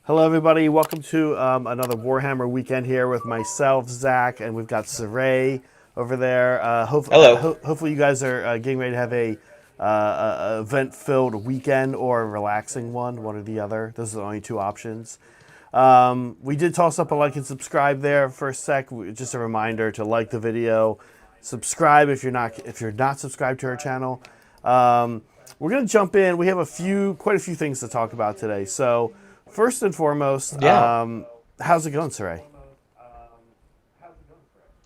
Hello, everybody. Welcome to another Warhammer weekend here with myself, Zach, and we've got Saray over there. Hello. Hopefully, you guys are getting ready to have a event-filled weekend or a relaxing one or the other. Those are the only two options. We did toss up a like and subscribe there for a sec. Just a reminder to like the video, subscribe if you're not subscribed to our channel. We're gonna jump in. We have quite a few things to talk about today. So. First and foremost, Yeah, how's it going, Saray?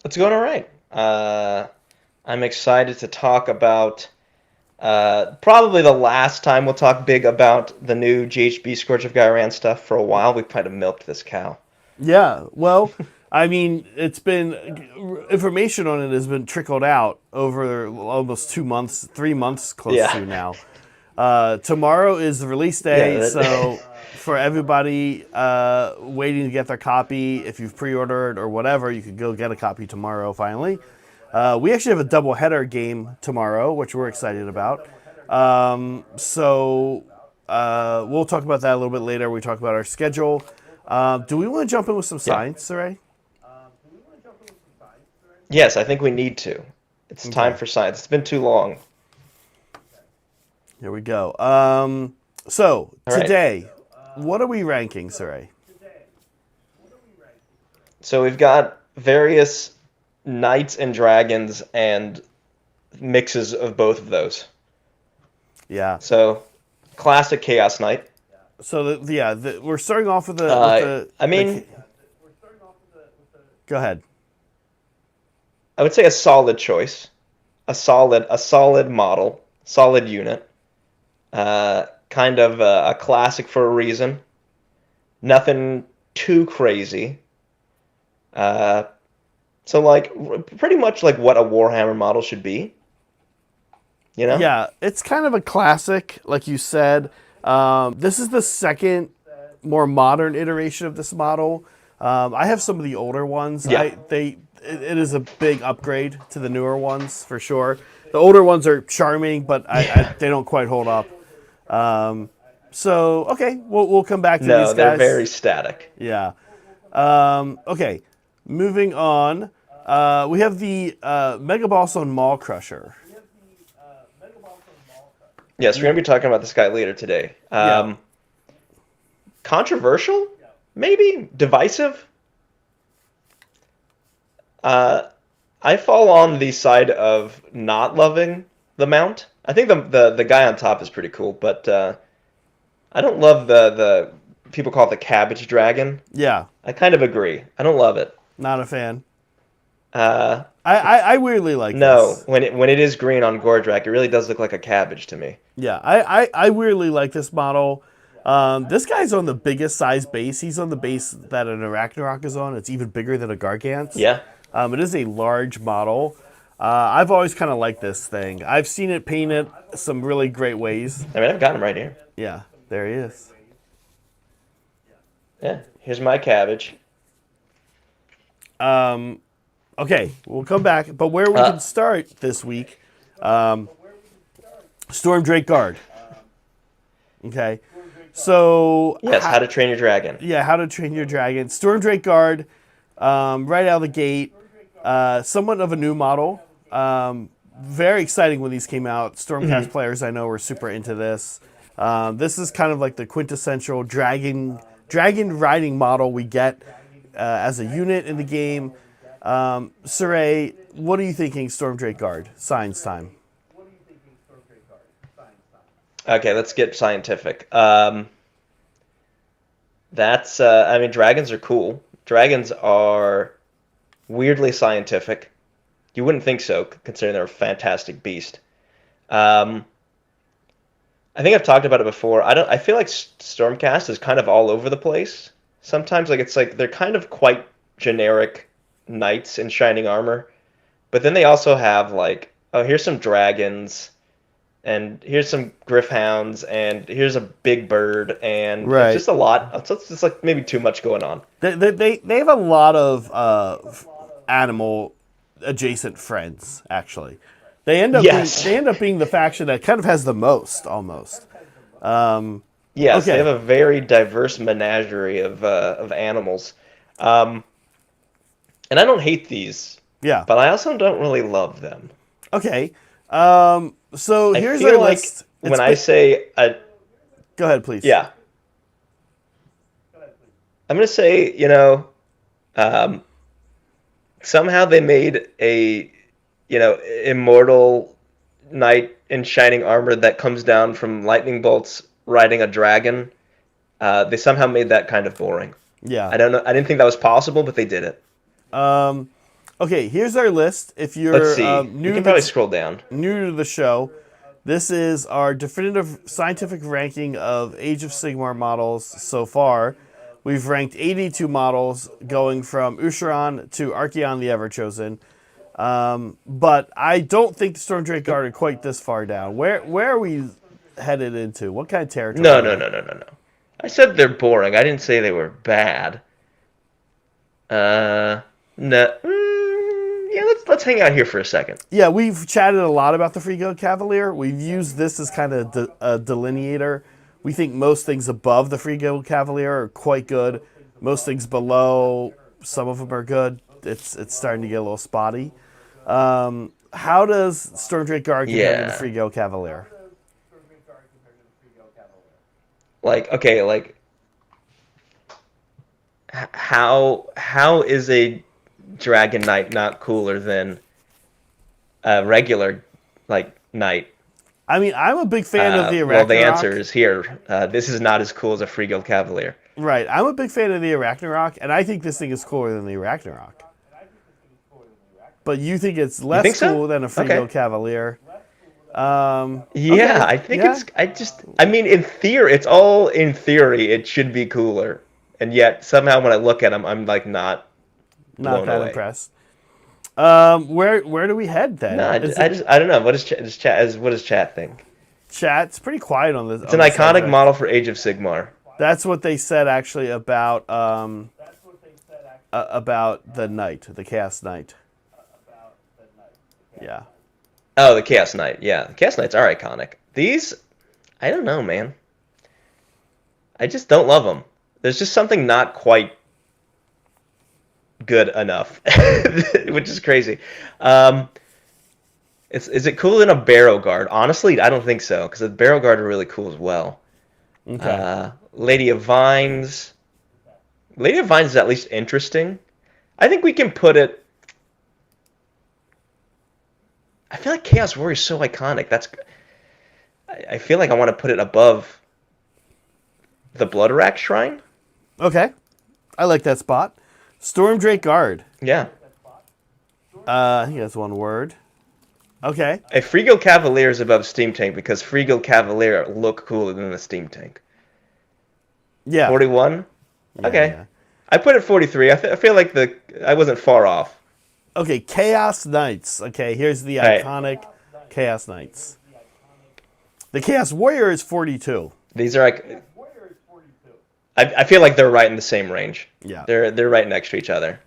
it's going all right. I'm excited to talk about probably the last time we'll talk big about the new GHB Scourge of Gyran stuff for a while. We've kind of milked this cow. Yeah, well, I mean, it's been information on it has been trickled out over almost 2 months, 3 months close Yeah, to now. Tomorrow is the release yeah, day, so for everybody waiting to get their copy, if you've pre-ordered or whatever, you could go get a copy tomorrow. Finally, we actually have a double-header game tomorrow, which we're excited about. So we'll talk about that a little bit later. We talk about our schedule. Do we want to jump in with some yeah. science, Saray? Yes, I think we need to. It's time Okay, for science. It's been too long. here we go. So All right. today, what are we ranking, Saray? So we've got various knights and dragons and mixes of both of those. Yeah. So classic Chaos Knight. So we're starting off with I mean, Go ahead. I would say a solid choice, a solid model, solid unit. Kind of a classic for a reason. Nothing too crazy. Uh, so like pretty much like what a Warhammer model should be, you know? Yeah, it's kind of a classic, like you said. This is the second, more modern iteration of this model. I have some of the older ones. Yeah. It is a big upgrade to the newer ones for sure. The older ones are charming, but they don't quite hold up. So okay, we'll come back to these No, they're guys. very static. Yeah. Okay, moving on. We have the Mega Boss on Maul Crusher. Yes, we're gonna be talking about this guy later today. Yeah. Controversial? Maybe? Divisive? Uh, I fall on the side of not loving the mount. I think the guy on top is pretty cool, but I don't love the people call it the cabbage dragon. Yeah. I kind of agree. I don't love it. Not a fan. Uh, I weirdly like no, this. when it is green on Gordrak, it really does look like a cabbage to me. Yeah, I weirdly like this model. This guy's on the biggest size base. He's on the base that an Arachnarok is on. It's even bigger than a Gargant. Yeah. It is a large model. I've always kind of liked this thing. I've seen it painted some really great ways. I mean, I've got him right here. Yeah, there he is. Yeah, here's my cabbage. Okay, we'll come back. But where we can start this week, Storm Drake Guard. Okay, so Yes, How to Train Your Dragon. yeah, How to Train Your Dragon. Storm Drake Guard, right out of the gate, somewhat of a new model. Very exciting when these came out. Stormcast players I know were super into this. This is kind of like the quintessential dragon riding model we get as a unit in the game. Saray, what are you thinking, Storm Drake Guard? Science time. Okay, let's get scientific. I mean, dragons are cool. Dragons are weirdly scientific. You wouldn't think so, considering they're a fantastic beast. Um, I think I've talked about it before. I feel like Stormcast is kind of all over the place. Sometimes, like it's like they're kind of quite generic knights in shining armor, but then they also have like, oh, here's some dragons, and here's some griffhounds, and here's a big bird, and it's Right. just a lot. It's just like maybe too much going on. They have a lot of animal adjacent friends. Actually, Yes. they end up being the faction that kind of has the most almost. Yes, they have Okay. a very diverse menagerie of animals. Um, and I don't hate these, Yeah. but I also don't really love them. Okay. So I here's our feel like list. It's when I been. say Go ahead, please. yeah, I'm gonna say, um, somehow they made a, immortal knight in shining armor that comes down from lightning bolts riding a dragon. They somehow made that kind of boring. Yeah. I don't know. I didn't think that was possible, but they did it. Um, okay. Here's our list. If Let's you're see. We can probably scroll down. new to the show, this is our definitive scientific ranking of Age of Sigmar models so far. We've ranked 82 models, going from Usharan to Archeon the Everchosen. But I don't think the Stormdrake Guard are quite this far down. Where are we headed into? What kind of territory No, are no, we? no, no, no, no. I said they're boring. I didn't say they were bad. No. Yeah, let's hang out here for a second. Yeah, we've chatted a lot about the Free Guild Cavalier. We've used this as kind of a delineator. We think most things above the Free Guild Cavalier are quite good. Most things below, some of them are good. It's starting to get a little spotty. How does Stormdrake Guard compare to the Yeah. Free Guild Cavalier? Like, okay, like how is a Dragon Knight not cooler than a regular knight? I mean, I'm a big fan of the Well, the answer Arachnarok. is here. This is not as cool as a Free Guild Cavalier. Right, I'm a big fan of the Arachnarok, and I think this thing is cooler than the Arachnarok. But you think it's You less think so? cool than a Free Okay. Guild Cavalier. Yeah, Okay, I think yeah, I mean, in theory, it's all in theory, it should be cooler. And yet, somehow, when I look at them, I'm like not not blown that away. impressed. Where do we head No, then? Is I it just, I don't know. What does chat think? chat? It's pretty quiet on this It's an the iconic subject. model for Age of Sigmar. That's what they said actually about the knight, the Chaos Knight. Yeah. Oh, the Chaos Knight. Yeah, the Chaos Knights are iconic. These, I don't know, man. I just don't love them. There's just something not quite good enough, which is crazy. Um, is it cooler than a Barrow Guard? Honestly, I don't think so, because the Barrow Guard are really cool as well. Okay. Lady of Vines. Lady of Vines is at least interesting. I think we can put it. I feel like Chaos Warrior is so iconic. I feel like I want to put it above the Blood Shrine. Okay. I like that spot. Stormdrake Guard. Yeah. I think that's one word. Okay. A Free Cavalier is above Steam Tank because Free Cavalier look cooler than the Steam Tank. Yeah. 41? Yeah, Okay. yeah. I put it 43. I feel like I wasn't far off. Okay, Chaos Knights. Okay, here's the All right. iconic Chaos Knights. The Chaos Warrior is 42. These are like I feel like they're right in the same range. Yeah. They're right next to each other.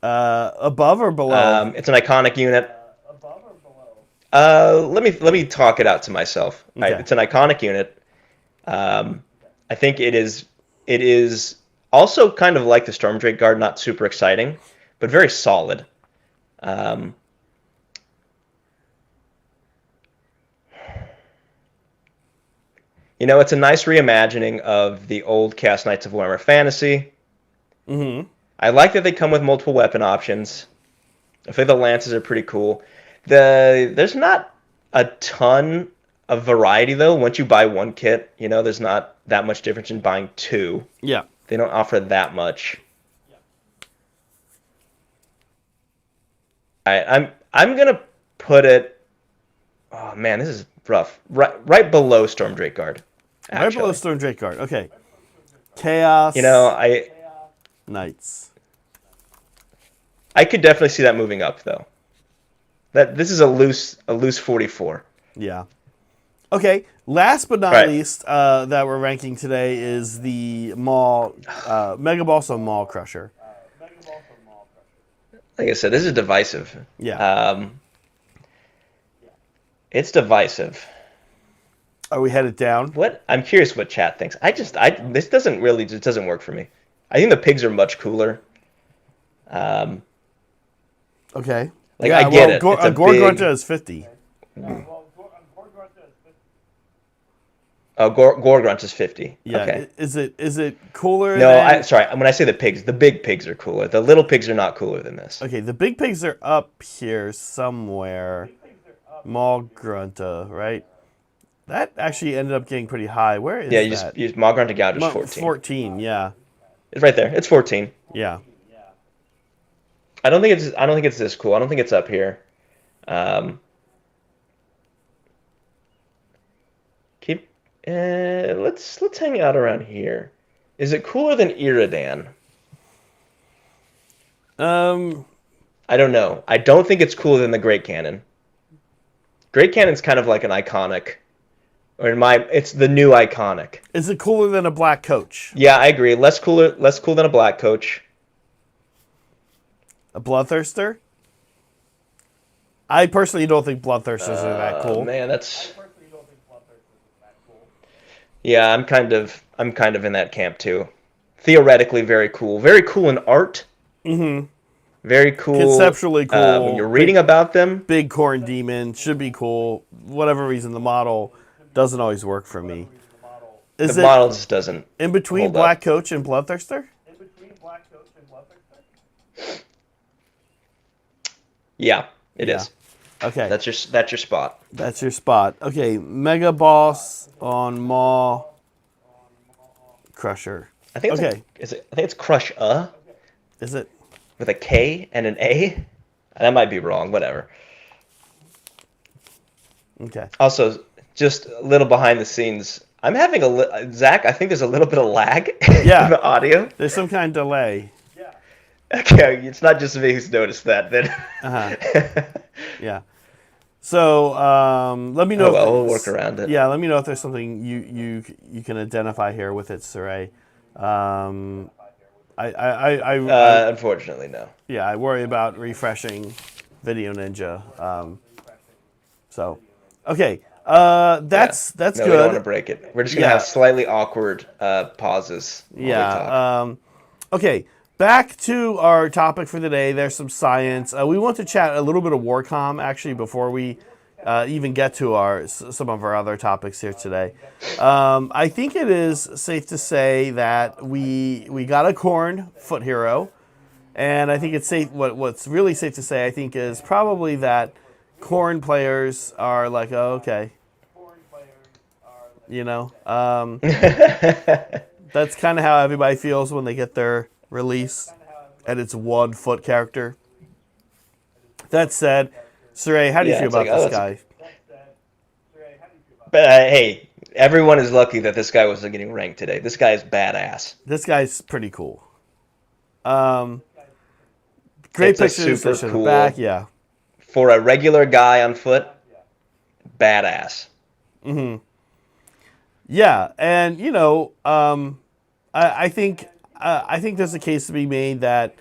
Above or below? It's an iconic unit. Let me talk it out to myself. All right, Okay. it's an iconic unit. I think it is also kind of like the Stormdrake Guard, not super exciting, but very solid. Um, it's a nice reimagining of the old Chaos Knights of Warhammer Fantasy. Mm-hmm. I like that they come with multiple weapon options. I think the lances are pretty cool. There's not a ton of variety though. Once you buy one kit, there's not that much difference in buying two. Yeah. They don't offer that much. I'm gonna put it. Oh man, this is rough. Right below Stormdrake Guard. Right below Actually, Stormdrake Guard. Okay. Chaos I Knights. could definitely see that moving up though. This is a loose 44. Yeah. Okay. Last but not Right. least, that we're ranking today is the Mega Balsa Maul Crusher. Like I said, this is divisive. Yeah. It's divisive. Are we headed down? What? I'm curious what chat thinks. This doesn't really, just doesn't work for me. I think the pigs are much cooler. Um, Okay. like Yeah, I get well, it. It's a Gore big. Grunta is 50. Oh, Gorgrunt is 50. Yeah. Okay. Is it cooler No, than... sorry. When I say the big pigs are cooler. The little pigs are not cooler than this. Okay, the big pigs are up here somewhere. Maul Grunta, right? That actually ended up getting pretty high. Where is Yeah, that? use Mogrunt to Gouge is 14. 14, yeah. It's right there. It's 14. Yeah. I don't think it's this cool. I don't think it's up here. Um, keep let's hang out around here. Is it cooler than Iridan? I don't know. I don't think it's cooler than the Great Cannon. Great Cannon's kind of like an iconic, or it's the new iconic. Is it cooler than a black coach? Yeah, I agree. Less cool than a black coach. A Bloodthirster? I personally don't think Bloodthirsters are that cool. Man, that's. Yeah, I'm kind of in that camp too. Theoretically, very cool in art. Mm-hmm. Very cool. Conceptually cool. When you're reading about them, big corn demon should be cool. Whatever reason, the model doesn't always work for me. The model just doesn't. In between Black Coach and Bloodthirster? Yeah, it is. Okay. That's your spot. That's your spot. Okay, Mega Boss on Maw Crusher. I think it's I think it's Crush Is it? With a K and an A? That might be wrong, whatever. Okay. Also, just a little behind the scenes. I'm having Zach, I think there's a little bit of lag in the audio. There's some kind of delay. Okay, it's not just me who's noticed that then. Yeah. So let me know. We'll work around it. Yeah, let me know if there's something you can identify here with it, Saray. Unfortunately, no. Yeah, I worry about refreshing Video Ninja. So, okay, that's good. We don't want to break it. We're just gonna have slightly awkward pauses. While we talk. Okay. Back to our topic for today. There's some science. We want to chat a little bit of WarCom actually before we even get to some of our other topics here today. I think it is safe to say that we got a Khorne foot hero, and I think it's safe. What's really safe to say, I think, is probably that Khorne players are like, oh, okay, you know, that's kind of how everybody feels when they get their release and it's 1 foot character. That said, Saray, how do you feel about this guy? But hey, everyone is lucky that this guy wasn't getting ranked today. This guy is badass. This guy's pretty cool. Great pictures. Super cool. Back, yeah. For a regular guy on foot, badass. Mm-hmm. Yeah, and you know, I think there's a case to be made that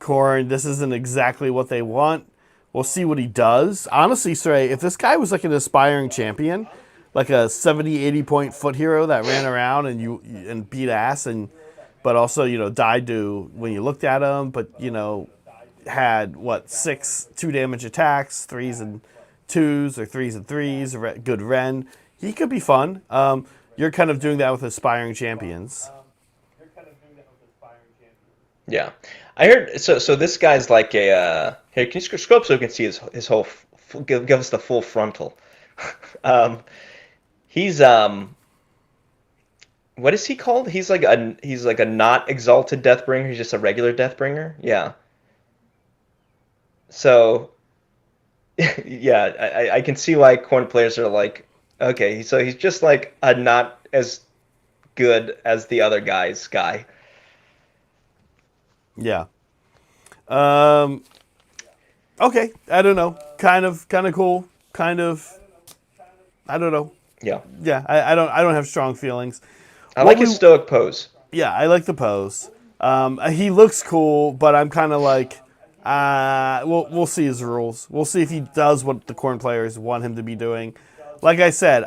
Khorne, this isn't exactly what they want. We'll see what he does. Honestly, Saray, if this guy was like an aspiring champion, like a 70, 80 point foot hero that ran around and beat ass, but also, you know, died to when you looked at him, but, you know, had, 6 2-damage attacks, 3s and 2s, or 3s and 3s, good Ren. He could be fun. You're kind of doing that with aspiring champions. Yeah, I heard. So this guy's like a. Here, can you scroll up so we can see his whole? Give us the full frontal. He's What is he called? He's like a not exalted Deathbringer. He's just a regular Deathbringer. Yeah. So. Yeah, I can see why Khorne players are like, okay, so he's just like a not as good as the other guy. Yeah. Okay. I don't know. Kind of cool. Kind of. I don't know. Yeah. Yeah. I don't have strong feelings. I like his stoic pose. Yeah, I like the pose. He looks cool, but I'm kind of like, we'll see his rules. We'll see if he does what the Khorne players want him to be doing. Like I said,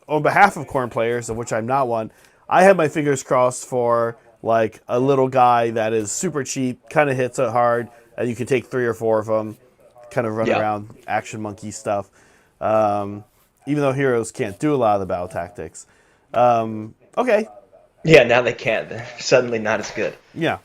on behalf of corn players, of which I'm not one, I have my fingers crossed for like a little guy that is super cheap, kind of hits it hard, and you can take 3 or 4 of them, kind of run Yeah. around action monkey stuff. Even though heroes can't do a lot of the battle tactics. Okay, Yeah, now they can't. They're suddenly not as good. yeah.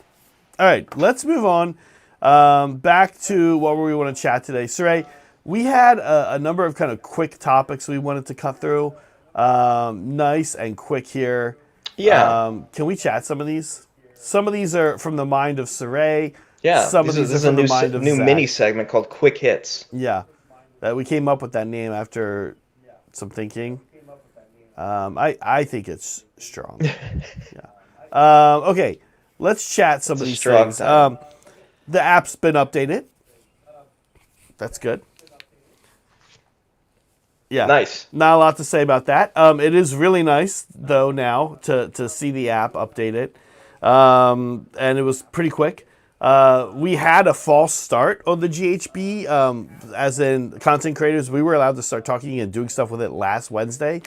All right, let's move on. Back to what we want to chat today. Saray, we had a number of kind of quick topics we wanted to cut through. Nice and quick here. Yeah. Can we chat some of these? Some of these are from the mind of Saray. Yeah. Some of This these is are a from the mind of new Zach. mini segment called Quick Hits. Yeah, that we came up with that name after some thinking. I think it's strong. Yeah. Okay, let's chat some of these strong things. time. The app's been updated. That's good. Yeah. Nice. Not a lot to say about that. It is really nice though now to see the app updated, and it was pretty quick. We had a false start on the GHB, as in content creators. We were allowed to start talking and doing stuff with it last Wednesday.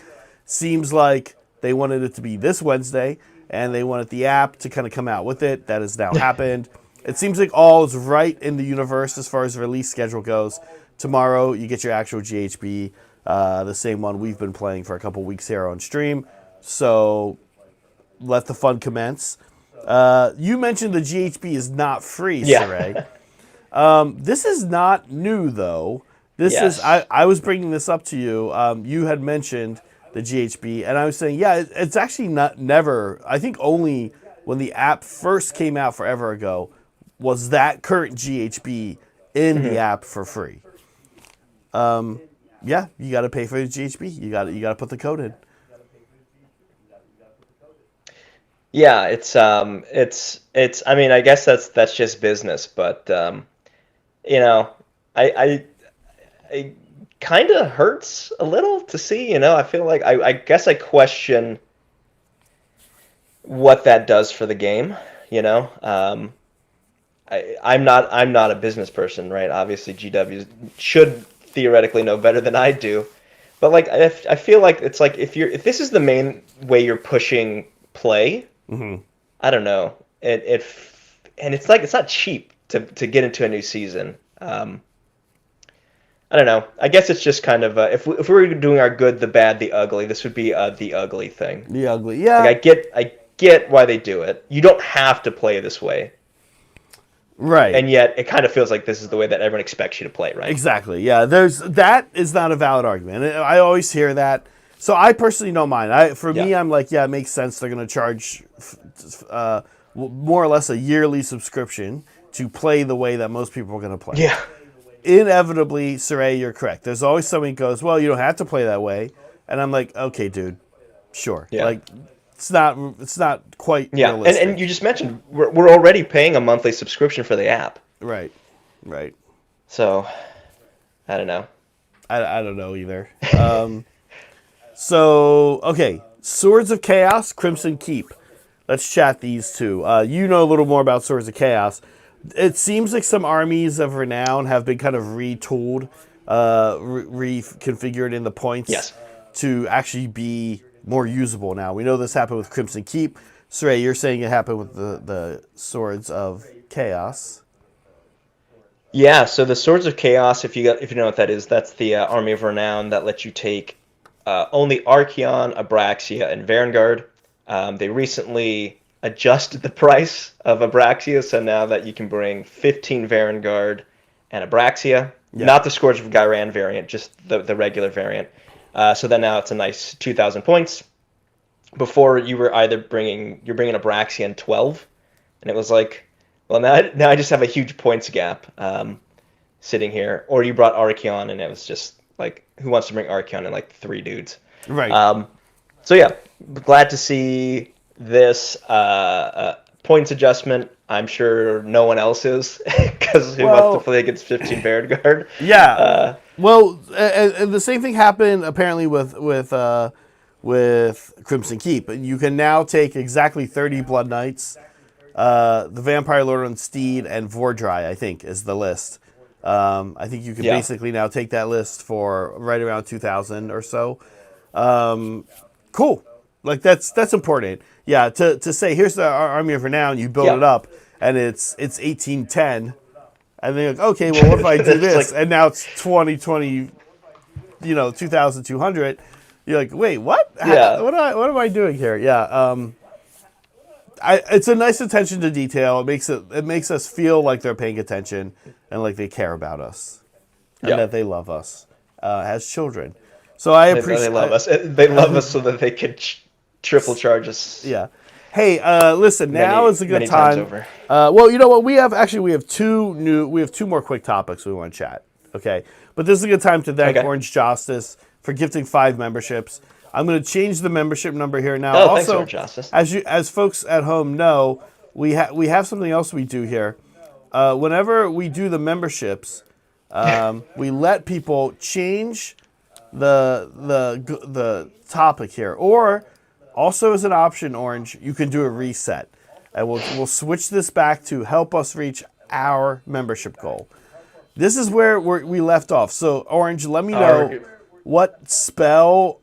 Seems like they wanted it to be this Wednesday, and they wanted the app to kind of come out with it. That has now happened. It seems like all is right in the universe as far as the release schedule goes. Tomorrow, you get your actual GHB, the same one we've been playing for a couple weeks here on stream. So let the fun commence. You mentioned the GHB is not free, Yeah. Saray. This is not new, though. This Yes. is I was bringing this up to you. You had mentioned the GHB, and I was saying, yeah, it's actually never. I think only when the app first came out forever ago was that current GHB in the app for free. Yeah, you got to pay for the GHB. You got to put the code in. Yeah, it's I mean, I guess that's just business, but you know, I kind of hurts a little to see, I feel like I guess I question what that does for the game. I'm not a business person, right? Obviously, GW should theoretically know better than I do, but like I feel like it's like if this is the main way you're pushing play, I don't know. And it's like it's not cheap to get into a new season. I don't know. I guess it's just kind of if we were doing our good, the bad, the ugly, this would be the ugly thing. The ugly, yeah. Like I get why they do it. You don't have to play this way. Right. And yet, it kind of feels like this is the way that everyone expects you to play, right? Exactly. Yeah. That is not a valid argument. I always hear that. So I personally don't mind. For me, I'm like, yeah, it makes sense. They're going to charge more or less a yearly subscription to play the way that most people are going to play. Yeah. Inevitably, Saray, you're correct. There's always somebody who goes, well, you don't have to play that way. And I'm like, okay, dude, sure. Yeah. Like, it's not quite realistic. And you just mentioned we're already paying a monthly subscription for the app. Right. So, I don't know. I don't know either. So, okay. Swords of Chaos, Crimson Keep. Let's chat these two. You know a little more about Swords of Chaos. It seems like some armies of renown have been kind of retooled, reconfigured in the points to actually be more usable now. We know this happened with Crimson Keep. Saray, you're saying it happened with the Swords of Chaos. Yeah, so the Swords of Chaos, if you know what that is, that's the Army of Renown that lets you take only Archeon, Abraxia, and Varangard. They recently adjusted the price of Abraxia, so now that you can bring 15 Varangard and Abraxia, not the Scourge of Gyran variant, just the regular variant. So then now it's a nice 2,000 points. Before you were either bringing Abraxia and 12, and it was like, well, now I just have a huge points gap sitting here. Or you brought Archeon, and it was just like, who wants to bring Archeon and like 3 dudes? Right. So yeah, glad to see this points adjustment. I'm sure no one else is, because who wants to play against 15 Vanguard? Yeah. Well, and the same thing happened apparently with Crimson Keep. You can now take exactly 30 Blood Knights, the Vampire Lord on Steed, and Vordry, I think, is the list. I think you can basically now take that list for right around 2,000 or so. Cool. Like that's important. Yeah, to say here's our army for now, and you build Yeah. it up, and it's 1810, and then like, okay, well, what if I do It's this, like, and now it's 2020, 2200. You're like, wait, what? yeah. What am I doing here? Yeah. It's a nice attention to detail. It makes us feel like they're paying attention and like they care about us and Yeah. that they love us as children. So I They appreciate. love us. They love us so that they could triple charge us Yeah. Hey, listen. Now many, is a good many times time. over. Well, you know what? We have two more quick topics we want to chat. Okay, but this is a good time to thank Okay. Orange Justice for gifting 5 memberships. I'm going to change the membership number here now. Oh, thanks, Also, Orange Justice. as folks at home know, we have something else we do here. Whenever we do the memberships, we let people change the topic here, or also as an option, Orange, you can do a reset, and we'll switch this back to help us reach our membership goal. This is where we left off. So, Orange, let me know what spelling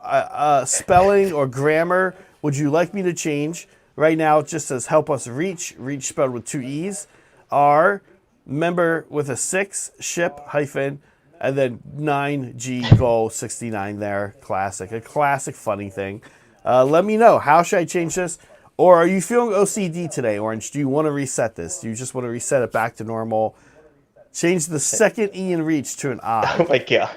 or grammar would you like me to change. Right now, it just says help us reach spelled with 2 E's, R, member with a 6, ship, hyphen, and then 9G goal 69 there. A classic funny thing. Let me know. How should I change this? Or are you feeling OCD today, Orange? Do you want to reset this? Do you just want to reset it back to normal? Change the second E in reach to an I. Oh my god.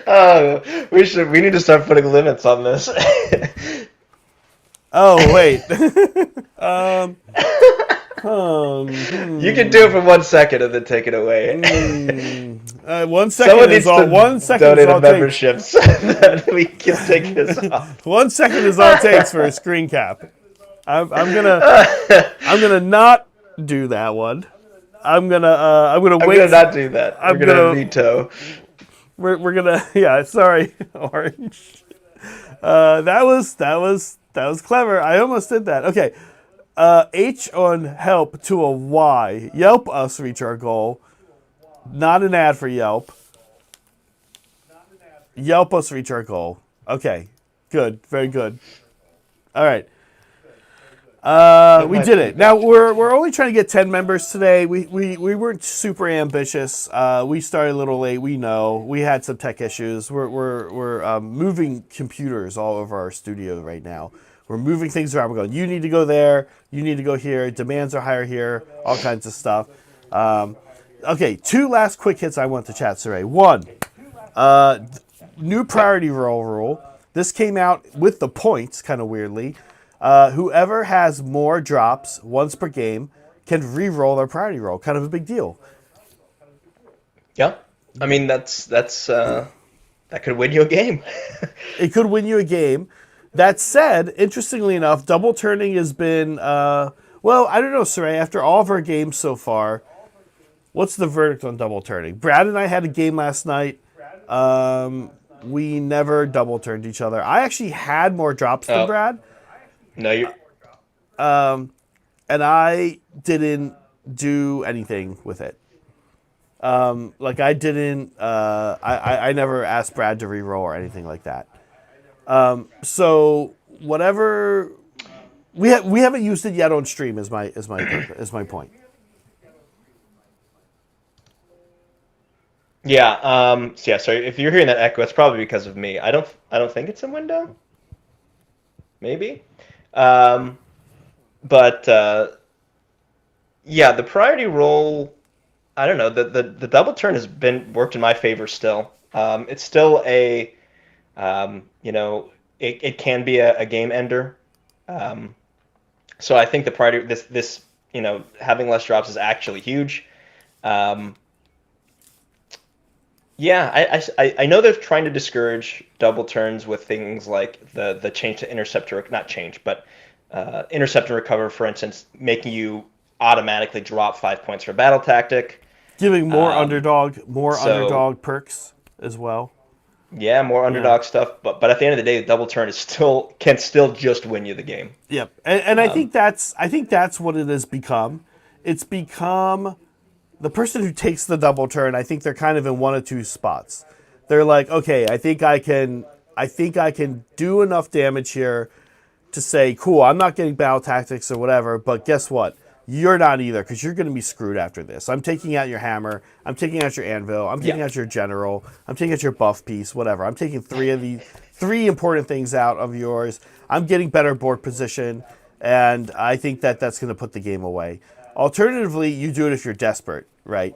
Oh, we need to start putting limits on this. Oh, wait. You can do it for 1 second and then take it away. 1 Someone second needs is all. to 1 second is donate all a it takes. membership so that we can take this off. 1 second is all it takes for a screen cap. I'm gonna not do that one. I'm gonna wait. I'm gonna not do that. I'm We're gonna gonna- veto. We're gonna yeah. Sorry, Orange. That was clever. I almost did that. Okay. H on help to a Y. Yelp us reach our goal. Not an ad for Yelp. Yelp us reach our goal. Okay. Good. Very good. All right. We did it. Now we're only trying to get 10 members today. We weren't super ambitious. We started a little late. We know we had some tech issues. We're moving computers all over our studio right now. We're moving things around. We're going, you need to go there. You need to go here. Demands are higher here. All kinds of stuff. Okay, 2 last quick hits I want to chat today. 1, new priority roll rule. This came out with the points, kind of weirdly. Whoever has more drops once per game can re-roll their priority roll. Kind of a big deal. Yeah. I mean, that could win you a game. It could win you a game. That said, interestingly enough, double turning has been, well, I don't know, Saray, after all of our games so far, what's the verdict on double turning? Brad and I had a game last night. We never double turned each other. I actually had more drops than Brad. No, you. And I didn't do anything with it. Like I didn't. I never asked Brad to re-roll or anything like that. So whatever we haven't used it yet on stream is my point. Yeah. So yeah. Sorry if you're hearing that echo. It's probably because of me. I don't think it's in window. Maybe. But yeah, the priority roll. I don't know. The double turn has been worked in my favor still. It's still a it can be a game ender. So I think the priority this having less drops is actually huge. Yeah, I know they're trying to discourage double turns with things like the change to intercept, not change, but intercept and recover, for instance, making you automatically drop 5 points for battle tactic. Giving more underdog perks as well. Yeah, more underdog stuff, but at the end of the day, the double turn can still just win you the game. Yep, and I think that's what it has become. It's become the person who takes the double turn, I think they're kind of in one of two spots. They're like, okay, I think I can do enough damage here to say, cool, I'm not getting battle tactics or whatever, but guess what? You're not either, because you're going to be screwed after this. I'm taking out your hammer. I'm taking out your anvil. I'm taking Yeah. out your general. I'm taking out your buff piece, whatever. I'm taking three important things out of yours. I'm getting better board position, and I think that that's going to put the game away. Alternatively, you do it if you're desperate, right?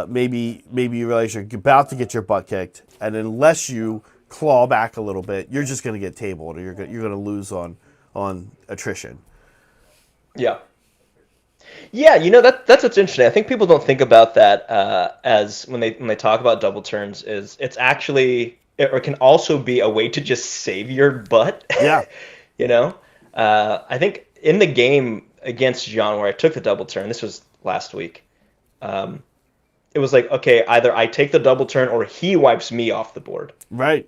Maybe you realize you're about to get your butt kicked, and unless you claw back a little bit, you're just going to get tabled, or you're going to lose on attrition. Yeah. Yeah, that's what's interesting. I think people don't think about that as when they talk about double turns. Is it's actually or it can also be a way to just save your butt. Yeah. You know, I think in the game against John where I took the double turn, this was last week. It was like, okay, either I take the double turn or he wipes me off the board. Right.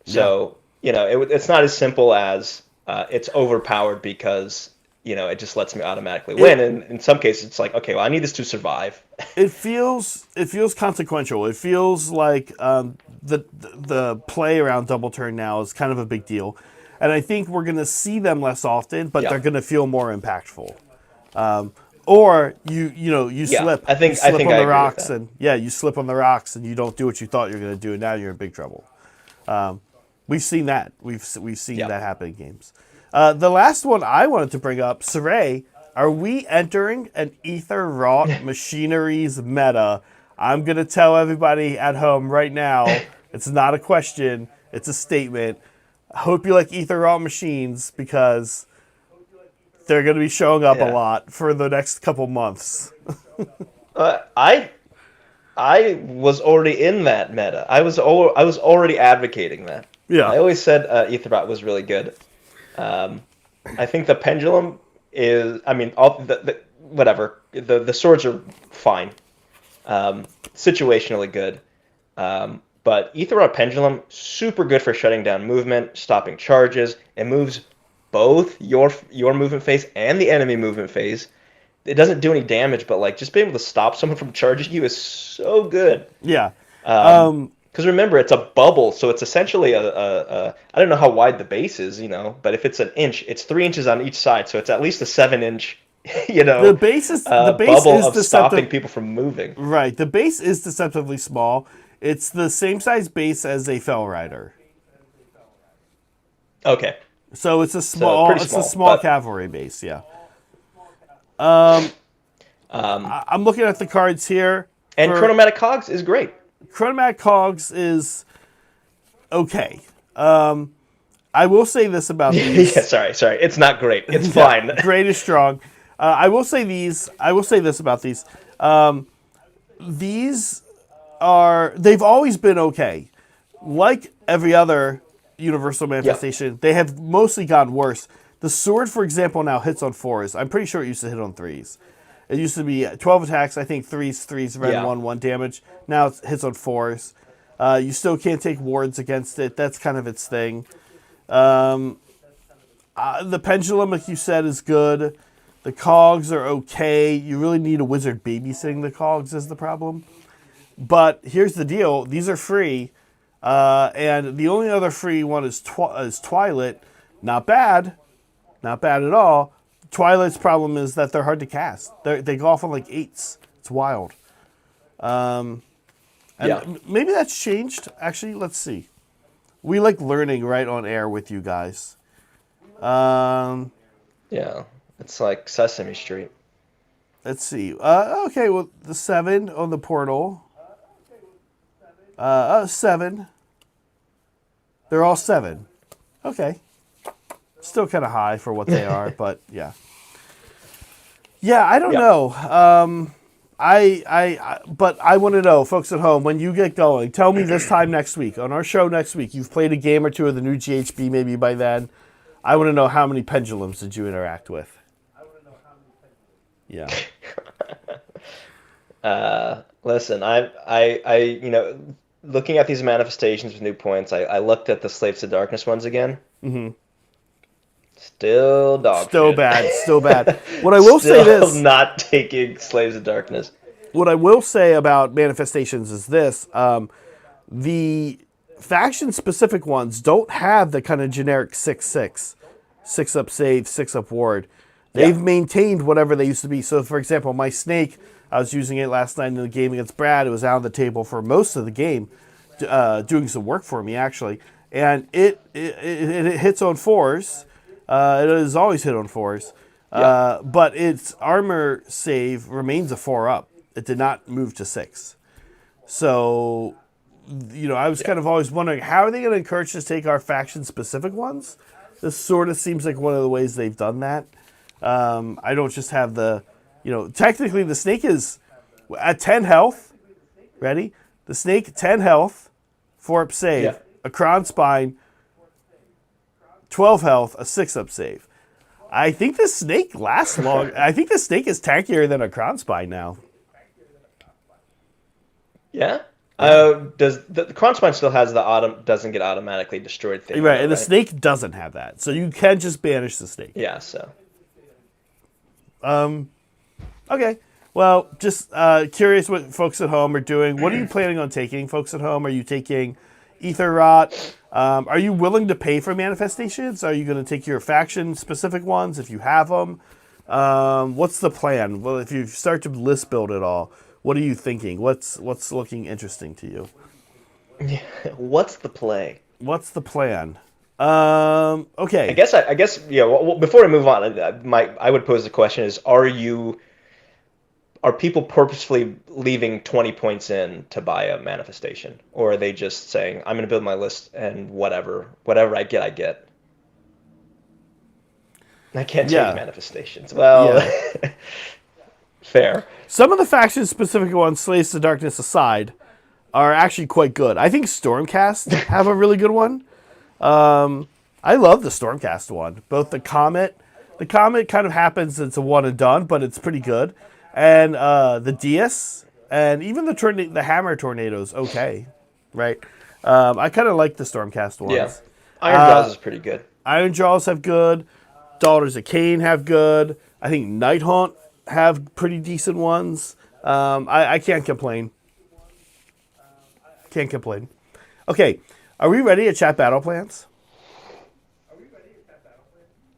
So it's not as simple as it's overpowered because it just lets me automatically win. And in some cases, it's like, okay, well, I need this to survive. It feels consequential. It feels like the play around double turn now is kind of a big deal, and I think we're going to see them less often, but they're going to feel more impactful. Or you slip. I think on the agree rocks, with that. and you slip on the rocks, and you don't do what you thought you were going to do, and now you're in big trouble. We've seen that. We've seen that happen in games. The last one I wanted to bring up, Saray, are we entering an ether wrought machineries meta? I'm going to tell everybody at home right now, it's not a question, it's a statement. I hope you like ether wrought machines because they're going to be showing up a lot for the next couple months. I was already in that meta. I was already advocating that. Yeah. I always said Aetherot was really good. I think the pendulum is. I mean, all whatever. The swords are fine. Situationally good. But Aetherot pendulum super good for shutting down movement, stopping charges. It moves both your movement phase and the enemy movement phase. It doesn't do any damage, but like just being able to stop someone from charging you is so good. Yeah. Because remember, it's a bubble, so it's essentially a I don't know how wide the base is, but if it's an inch, it's 3 inches on each side, so it's at least a 7-inch, the base is bubble of stopping people from moving. Right. The base is deceptively small. It's the same size base as a Fell Rider. Okay. So it's a small cavalry base, yeah. I'm looking at the cards here. And Chronomatic Cogs is great. Chronomatic Cogs is okay. I will say this about these. Yeah, sorry. It's not great. It's fine. Great is strong. I will say this about these. They've always been okay. Like every other universal manifestation, they have mostly gotten worse. The sword, for example, now hits on 4s. I'm pretty sure it used to hit on 3s. It used to be 12 attacks, I think 3s, red 1 damage. Now it hits on 4s. You still can't take wards against it. That's kind of its thing. The pendulum, like you said, is good. The cogs are okay. You really need a wizard babysitting the cogs is the problem. But here's the deal. These are free. And the only other free one is Twilight. Not bad. Not bad at all. Twilight's problem is that they're hard to cast. They go off on like 8s. It's wild. Maybe that's changed. Actually, let's see. We like learning right on air with you guys. Yeah, it's like Sesame Street. Let's see. Okay, well, the 7 on the portal. 7. They're all 7. Okay. Still kind of high for what they are, but yeah. Yeah, I don't know. But I want to know, folks at home, when you get going, tell me this time next week, on our show next week, you've played a game or two of the new GHB maybe by then. I want to know how many pendulums did you interact with. Yeah. Listen, I looking at these manifestations with new points, I looked at the Slaves to Darkness ones again. Mm-hmm. Still dog Still shit. bad. Still bad. What I will say this. Not taking Slaves of Darkness. What I will say about manifestations is this: the faction-specific ones don't have the kind of generic 6/6, 6-up save, 6-up ward. They've Yeah. maintained whatever they used to be. So, for example, my snake, I was using it last night in the game against Brad. It was out on the table for most of the game, doing some work for me actually, and it hits on fours. It has always hit on fours, Yeah. but its armor save remains a 4-up. It did not move to 6. So, I was kind of always wondering, how are they going to encourage us to take our faction-specific ones? This sort of seems like one of the ways they've done that. I don't just have technically the snake is at 10 health. Ready? The snake, 10 health, 4-up save. Yeah. A Cron Spine, 12 health, a 6-up save. I think the snake lasts long. I think the snake is tankier than a Cron Spine now. Yeah. Does the Cron Spine still has doesn't get automatically destroyed thing? Right, though, and the snake doesn't have that. So you can just banish the snake. Yeah. So. Okay. Well, just curious what folks at home are doing. What are you planning on taking, folks at home? Are you taking Ether Rot? Are you willing to pay for manifestations? Are you going to take your faction-specific ones if you have them? What's the plan? Well, if you start to list build it all, what are you thinking? What's looking interesting to you? What's the play? What's the plan? Okay. I guess yeah. Well, before we move on, I would pose the question: are people purposefully leaving 20 points in to buy a manifestation, or are they just saying, "I'm going to build my list and whatever I get, I get." I can't take manifestations. Well, fair. Some of the faction-specific ones, Slaves to Darkness aside, are actually quite good. I think Stormcast have a really good one. I love the Stormcast one. Both the Comet kind of happens, it's a one and done, but it's pretty good. And the Deus, and even the Hammer Tornado's okay, right? I kind of like the Stormcast ones. Yeah. Iron Jaws is pretty good. Iron Jaws have good. Daughters of Cain have good. I think Night Haunt have pretty decent ones. I can't complain. Can't complain. Okay, are we ready to chat battle plans?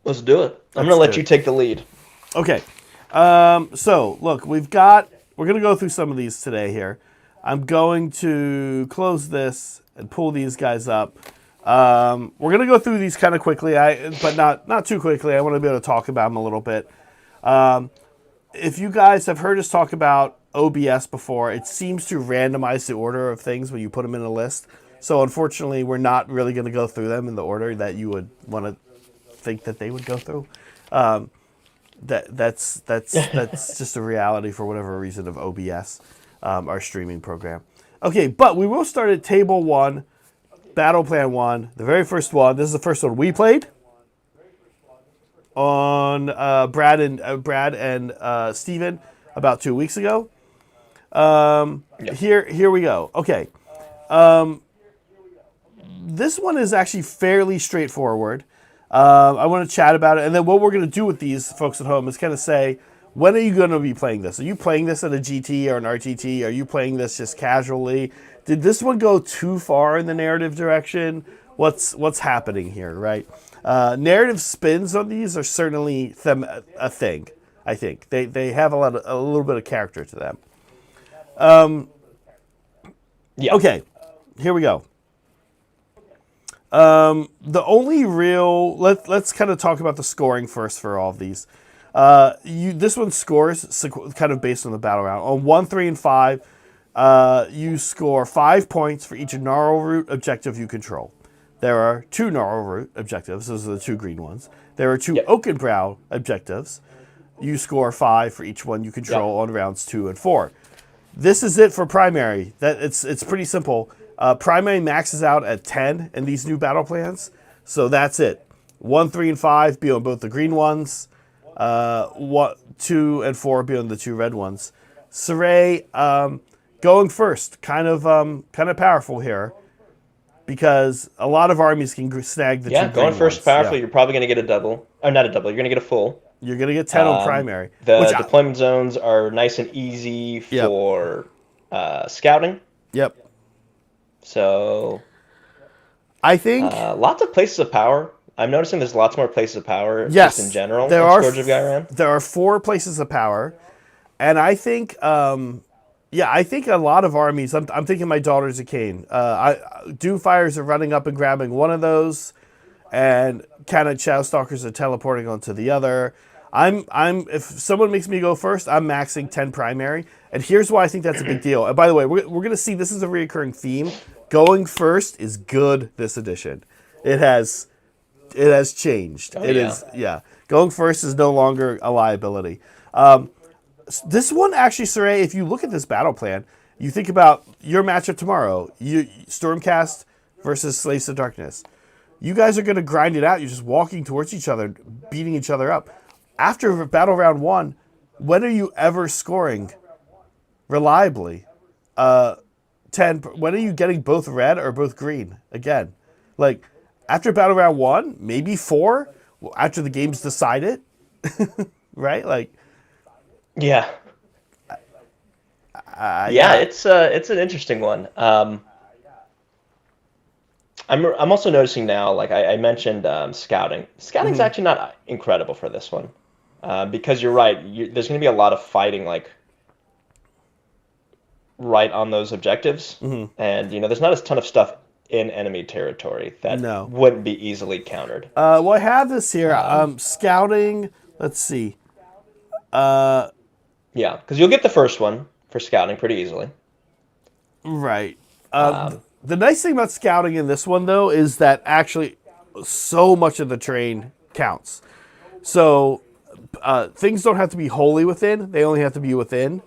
Let's do it. I'm going to let you take the lead. Okay. So, look, we're going to go through some of these today here. I'm going to close this and pull these guys up. We're going to go through these kind of quickly, but not too quickly. I want to be able to talk about them a little bit. If you guys have heard us talk about OBS before, it seems to randomize the order of things when you put them in a list. So, unfortunately, we're not really going to go through them in the order that you would want to think that they would go through. That's just a reality for whatever reason of OBS, our streaming program. Okay, but we will start at table 1, battle plan 1, the very first one. This is the first one we played on Brad and Steven about 2 weeks ago. Here we go. Okay. This one is actually fairly straightforward. I want to chat about it, and then what we're going to do with these folks at home is kind of say, when are you going to be playing this? Are you playing this at a GT or an RTT? Are you playing this just casually? Did this one go too far in the narrative direction? What's happening here, right? Narrative spins on these are certainly a thing. I think they have a little bit of character to them. Okay, here we go. The only real let's kind of talk about the scoring first for all of these. This one scores kind of based on the battle round. On 1, 3, and 5, you score 5 points for each Gnarl Root objective you control. There are 2 Gnarl Root objectives. Those are the 2 green ones. There are 2 Oakenbrow objectives. You score 5 for each one you control on rounds 2 and 4. This is it for primary. It's pretty simple. Primary maxes out at 10 in these new battle plans, so that's it. 1, 3, and 5 be on both the green ones. 2 and 4 be on the 2 red ones. Saray going first, kind of powerful here, because a lot of armies can snag the 2 green going first ones. powerful. You're probably going to get a double, or not a double. You're going to get a full. You're gonna get 10 on primary, which The deployment zones are nice and easy yep, for scouting. yep. So I think lots of places of power. I'm noticing there's lots more places of power just in yes, general in Scourge of Gairan. there are 4 places of power, and I think yeah, I think a lot of armies. I'm thinking my Daughters of Cain. Doomfires are running up and grabbing one of those, and Cannon Shadowstalkers are teleporting onto the other. If someone makes me go first, I'm maxing 10 primary. And here's why I think that's a big deal. And by the way, we're going to see this is a recurring theme. Going first is good this edition. It has changed. Oh It yeah. is yeah. Going first is no longer a liability. This one actually, Saray, if you look at this battle plan, you think about your matchup tomorrow. Stormcast versus Slaves of Darkness. You guys are going to grind it out. You're just walking towards each other, beating each other up. After battle round 1, when are you ever scoring reliably? 10. When are you getting both red or both green again? Like after battle round 1, maybe 4 after the game's decided, right? Like Yeah. Yeah, yeah. it's an interesting one. I'm also noticing now, like I mentioned, scouting. Scouting's Mm-hmm. actually not incredible for this one, because you're right. There's going to be a lot of fighting, like right on those objectives, Mm-hmm. and there's not a ton of stuff in enemy territory that No. wouldn't be easily countered. Well, I have this here. Um, Scouting. Let's see. yeah, because you'll get the first one for scouting pretty easily. Right. Um, The nice thing about scouting in this one, though, is that actually so much of the terrain counts. So things don't have to be wholly within; they only have to be within.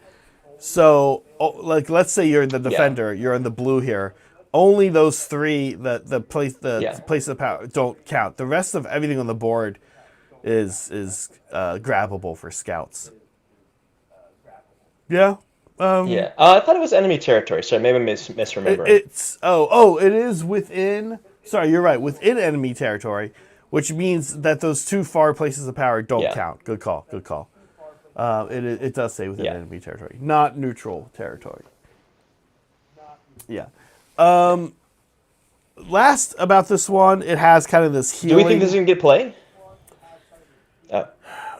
So, like, let's say you're in the yeah, defender, you're in the blue here. Only those 3, yeah, the place of power don't count. The rest of everything on the board is grabbable for scouts. Yeah. yeah. I thought it was enemy territory, so maybe I'm misremembering. It is within. Sorry, you're right. Within enemy territory, which means that those 2 far places of power don't Yeah, count. Good call. Good call. It does say within yeah. enemy territory, not neutral territory. Yeah. Last about this one, it has kind of this Do we think this healing. is gonna get play?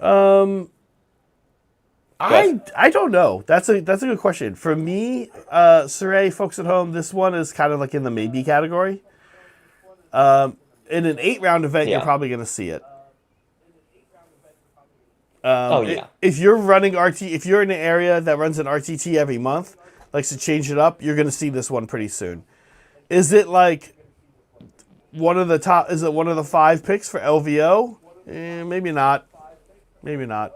Oh, go ahead. I don't know. That's a good question. For me, Saray, folks at home, this one is kind of like in the maybe category. In an 8-round event, you're Yeah. probably going to see it. Oh yeah. If you're running if you're in an area that runs an RTT every month, likes to change it up, you're going to see this one pretty soon. Is it like one of the top? Is it one of the 5 picks for LVO? Maybe not. Maybe not.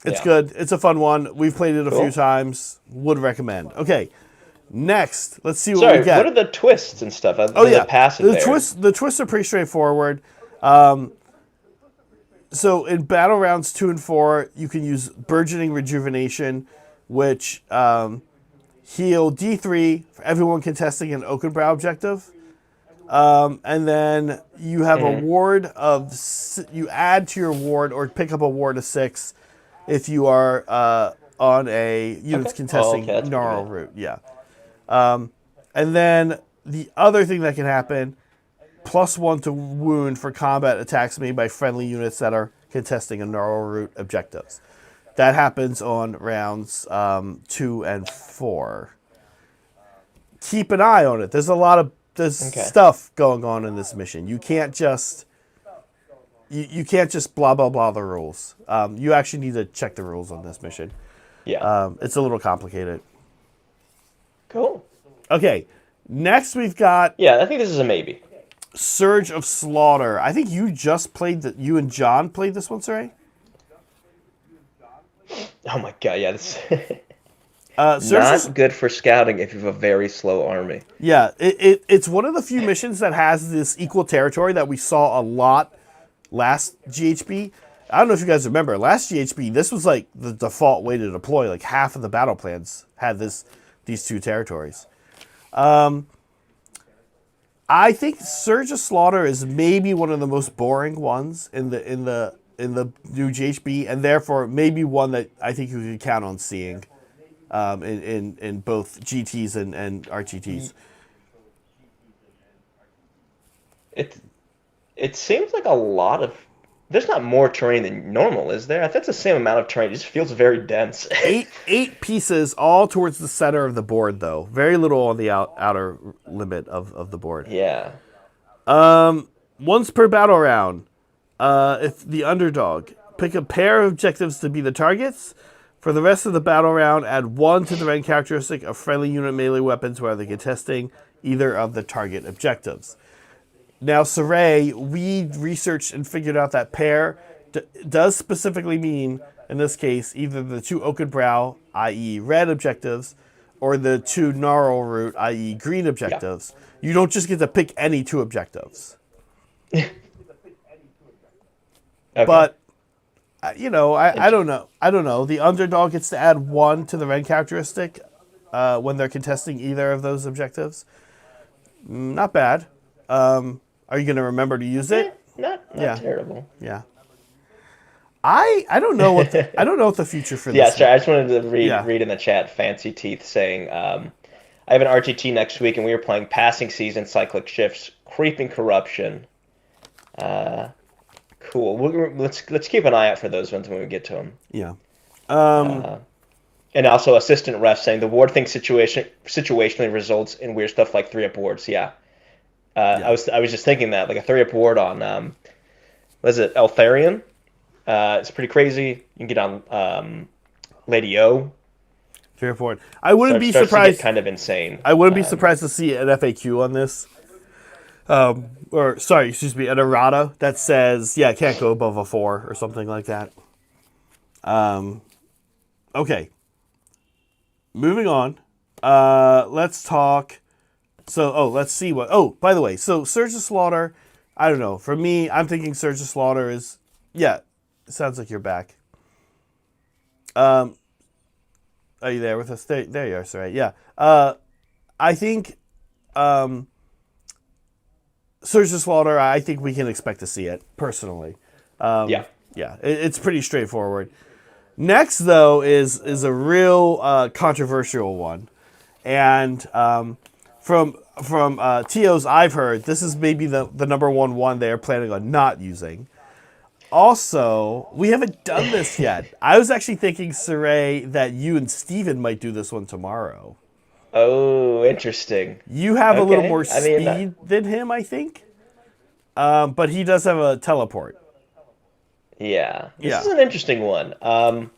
It's Yeah. good. It's a fun one. We've played it a few Cool. times. Would recommend. Okay, next, let's see what we Sorry, what get. are the twists and stuff? Oh There's a yeah, passive there. the twists are pretty straightforward. So in battle rounds 2 and 4, you can use burgeoning rejuvenation, which heal D3 for everyone contesting an Oakenbrow objective. And then you have a ward of you add to your ward or pick up a ward of 6 if you are on a units Okay. Oh, contesting okay, that's pretty gnarl good. route. Yeah. And then the other thing that can happen, +1 to wound for combat attacks made by friendly units that are contesting a gnarl route objectives. That happens on rounds 2 and 4. Keep an eye on it. There's Okay. stuff going on in this mission. You can't just you can't just blah blah blah the rules. You actually need to check the rules on this mission. Yeah. It's a little complicated. Cool. Okay, next we've got Yeah, I think this is a maybe. Surge of Slaughter. I think you and John played this one, Saray? Oh my god, yeah, this Surge of, not good for scouting if you have a very slow army. yeah, it's one of the few missions that has this equal territory that we saw a lot last GHB. I don't know if you guys remember, last GHB, this was like the default way to deploy. Like half of the battle plans had these 2 territories. I think Surge of Slaughter is maybe one of the most boring ones in the new GHB, and therefore maybe one that I think you can count on seeing in both GTs and RTTs. It seems like a lot of. There's not more terrain than normal, is there? I think it's the same amount of terrain. It just feels very dense. Eight pieces, all towards the center of the board, though. Very little on the outer limit of the board. Yeah. Once per battle round, if the underdog, pick a pair of objectives to be the targets. For the rest of the battle round, add 1 to the rank characteristic of friendly unit melee weapons while they're contesting either of the target objectives. Now, Saray, we researched and figured out that pair does specifically mean, in this case, either the 2 Oaken Brow, i.e. red objectives, or the 2 Gnarl Root, i.e. green objectives. Yeah. You don't just get to pick any 2 objectives. Okay. But, I don't know. I don't know. The underdog gets to add 1 to the rank characteristic when they're contesting either of those objectives. Not bad. Are you going to remember to use it? Not terrible. Yeah. I don't know what the future for this. Yeah, sorry. I just wanted to read in the chat. Fancy Teeth saying, "I have an RTT next week, and we are playing Passing Season, Cyclic Shifts, Creeping Corruption." Cool. Let's keep an eye out for those ones when we get to them. Yeah. And also, Assistant Ref saying the ward thing situationally results in weird stuff like 3-up wards. Yeah. I was just thinking that, like a 3-up ward on what is it, Eltharion? It's pretty crazy. You can get on Lady O. 3-up ward. I wouldn't be surprised. To get kind of insane. I wouldn't be surprised to see an FAQ on this. An errata that says, it can't go above a 4 or something like that. Okay. Moving on. Let's talk. Let's see what. Oh, by the way, so Surge of Slaughter, I don't know. For me, I'm thinking Surge of Slaughter is, it sounds like you're back. Are you there with us? There you are, Saray. Yeah. I think Surge of Slaughter, I think we can expect to see it, personally. Yeah, it's pretty straightforward. Next, though, is a real controversial one. And from TOs I've heard, this is maybe the number one they're planning on not using. Also, we haven't done this yet. I was actually thinking, Saray, that you and Steven might do this one tomorrow. Oh, interesting. You have a little more speed than him, I think. But he does have a teleport. Yeah. This is an interesting one. I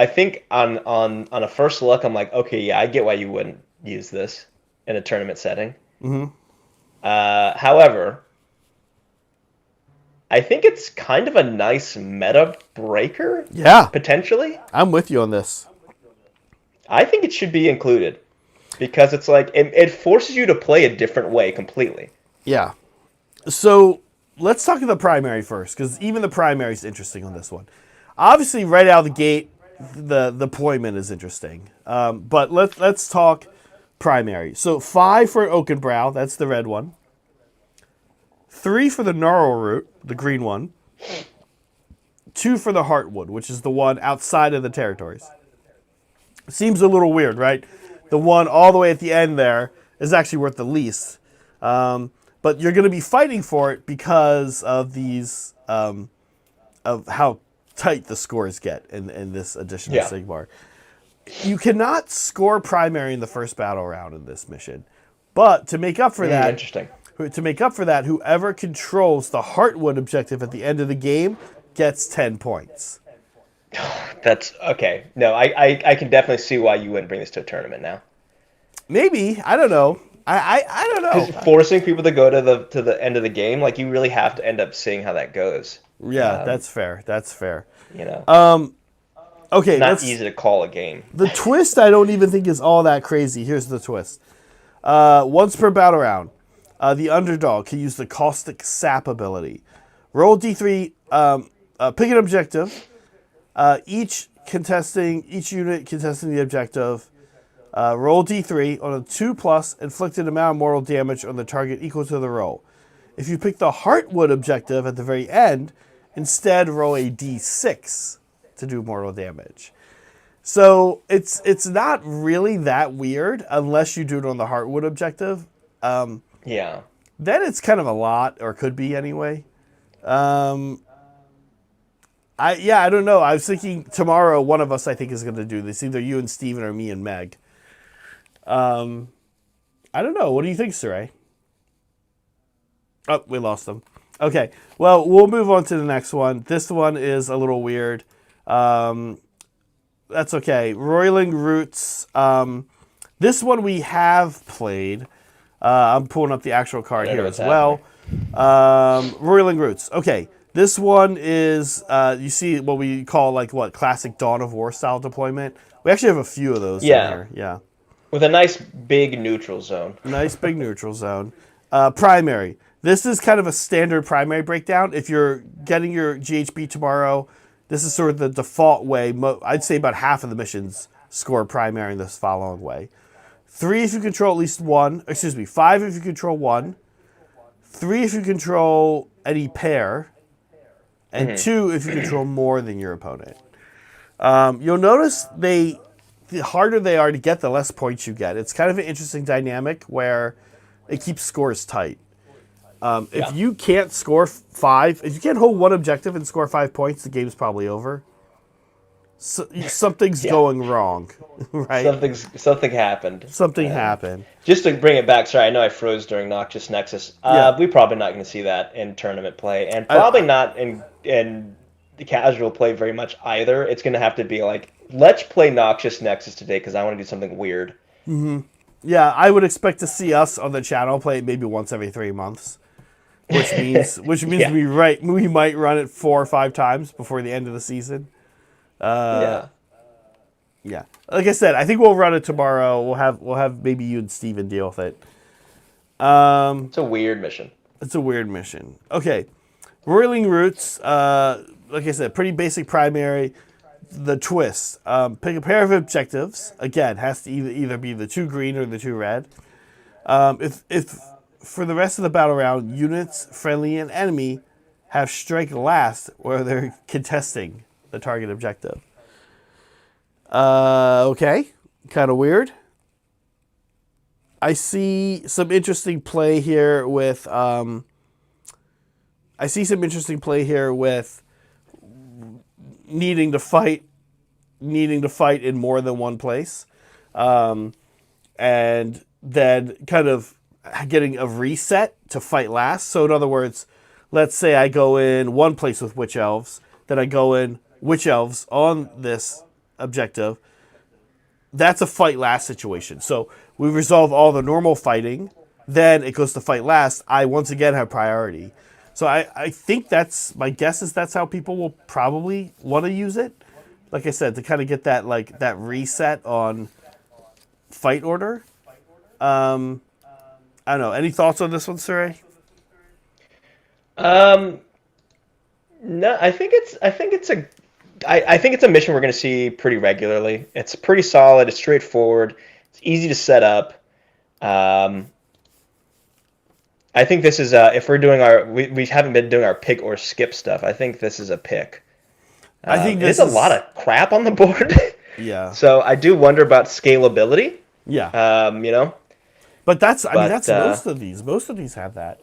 think on a first look, I'm like, okay, I get why you wouldn't use this in a tournament setting. Mm-hmm. However, I think it's kind of a nice meta breaker. Yeah. Potentially. I'm with you on this. I think it should be included because it's like it forces you to play a different way completely. Yeah. So let's talk about the primary first, because even the primary is interesting on this one. Obviously, right out of the gate, the deployment is interesting. But let's talk primary. So 5 for Oaken Brow, that's the red one. 3 for the Gnarl Root, the green one. 2 for the Heartwood, which is the one outside of the territories. Seems a little weird, right? The one all the way at the end there is actually worth the least. But you're going to be fighting for it because of these, of how tight the scores get in this edition of Sigmar. You cannot score primary in the first battle round in this mission. But to make up for that, interesting. To make up for that, whoever controls the Heartwood objective at the end of the game gets 10 points. That's okay. No, I can definitely see why you wouldn't bring this to a tournament now. Maybe. I don't know. I don't know. Because forcing people to go to the end of the game, like you really have to end up seeing how that goes. Yeah, that's fair. That's fair. You know. Okay. Not easy to call a game. The twist I don't even think is all that crazy. Here's the twist. Once per battle round, the underdog can use the Caustic Sap ability. Roll D3, pick an objective. Each unit contesting the objective Roll d3 on a 2+, inflicted amount of mortal damage on the target equal to the roll. If you pick the Heartwood objective at the very end, instead roll a d6 to do mortal damage. So it's not really that weird unless you do it on the Heartwood objective. Yeah. Then it's kind of a lot, or could be anyway. I don't know. I was thinking tomorrow one of us I think is going to do this. Either you and Steven or me and Meg. I don't know. What do you think, Saray? Oh, we lost them. Okay. Well, we'll move on to the next one. This one is a little weird. That's okay. Roiling Roots. This one we have played. I'm pulling up the actual card here as well. Roiling Roots. Okay. This one is, you see what we call classic Dawn of War style deployment. We actually have a few of those in here. Yeah. With a nice big neutral zone. Nice big neutral zone. Primary. This is kind of a standard primary breakdown. If you're getting your GHB tomorrow, this is sort of the default way. I'd say about half of the missions score primary in this following way. 3 if you control at least one. 5 if you control one. 3 if you control any pair. And 2 if you control more than your opponent. You'll notice the harder they are to get, the less points you get. It's kind of an interesting dynamic where it keeps scores tight. If you can't score 5, if you can't hold one objective and score 5 points, the game's probably over. So, something's going wrong, right? Something happened. Something happened. Just to bring it back, sorry, I know I froze during Noxious Nexus. We're probably not going to see that in tournament play, and probably not in the casual play very much either. It's going to have to be like, let's play Noxious Nexus today because I want to do something weird. Mm-hmm. Yeah, I would expect to see us on the channel play it maybe once every 3 months, which means we might run it 4 or 5 times before the end of the season. Yeah. Like I said, I think we'll run it tomorrow. We'll have maybe you and Steven deal with it. It's a weird mission. Okay, Roiling Roots. Like I said, pretty basic primary. The twist: pick a pair of objectives. Again, has to either be the 2 green or the 2 red. If for the rest of the battle round, units, friendly and enemy, have strike last where they're contesting the target objective. Okay, kind of weird. I see some interesting play here with. Needing to fight in more than one place, and then kind of getting a reset to fight last. So in other words, let's say I go in one place with Witch Elves, then I go in Witch Elves on this objective. That's a fight last situation. So we resolve all the normal fighting, then it goes to fight last. I once again have priority. So I think my guess is that's how people will probably want to use it. Like I said, to kind of get that reset on fight order. I don't know. Any thoughts on this one, Saray? No, I think it's a mission we're going to see pretty regularly. It's pretty solid. It's straightforward. It's easy to set up. I think this is if we're doing we haven't been doing our pick or skip stuff. I think this is a pick. I think there's a lot of crap on the board. Yeah. So I do wonder about scalability. Yeah. But that's most of these. Most of these have that.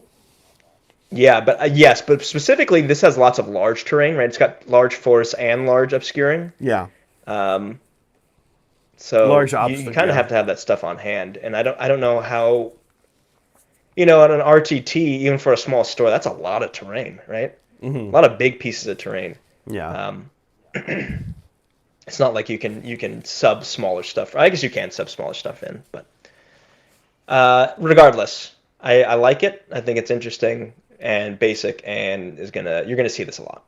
Yeah, but specifically this has lots of large terrain, right? It's got large forests and large obscuring. Yeah. So large you kind of have to have that stuff on hand, and I don't know how. On an RTT, even for a small store, that's a lot of terrain, right? Mm-hmm. A lot of big pieces of terrain. Yeah. It's not like you can sub smaller stuff. I guess you can sub smaller stuff in, but regardless, I like it. I think it's interesting and basic, and you're gonna see this a lot.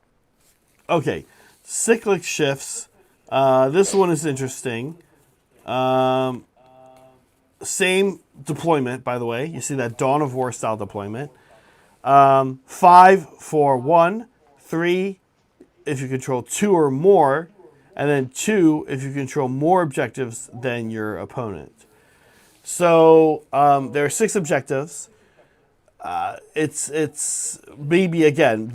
Okay, cyclic shifts. This one is interesting. Same deployment, by the way. You see that Dawn of War style deployment. 5 for 1, 3 if you control 2 or more, and then 2 if you control more objectives than your opponent. So there are 6 objectives. It's maybe again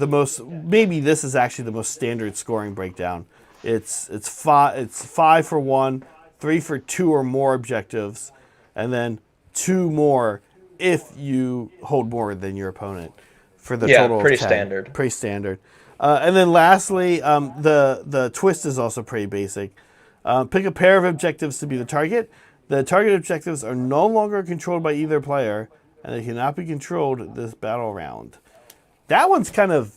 maybe this is actually the most standard scoring breakdown. It's 5 for 1, 3 for 2 or more objectives, and then 2 more if you hold more than your opponent for the total of 10. Standard. Pretty standard. And then lastly, the twist is also pretty basic. Pick a pair of objectives to be the target. The target objectives are no longer controlled by either player, and they cannot be controlled this battle round. That one's kind of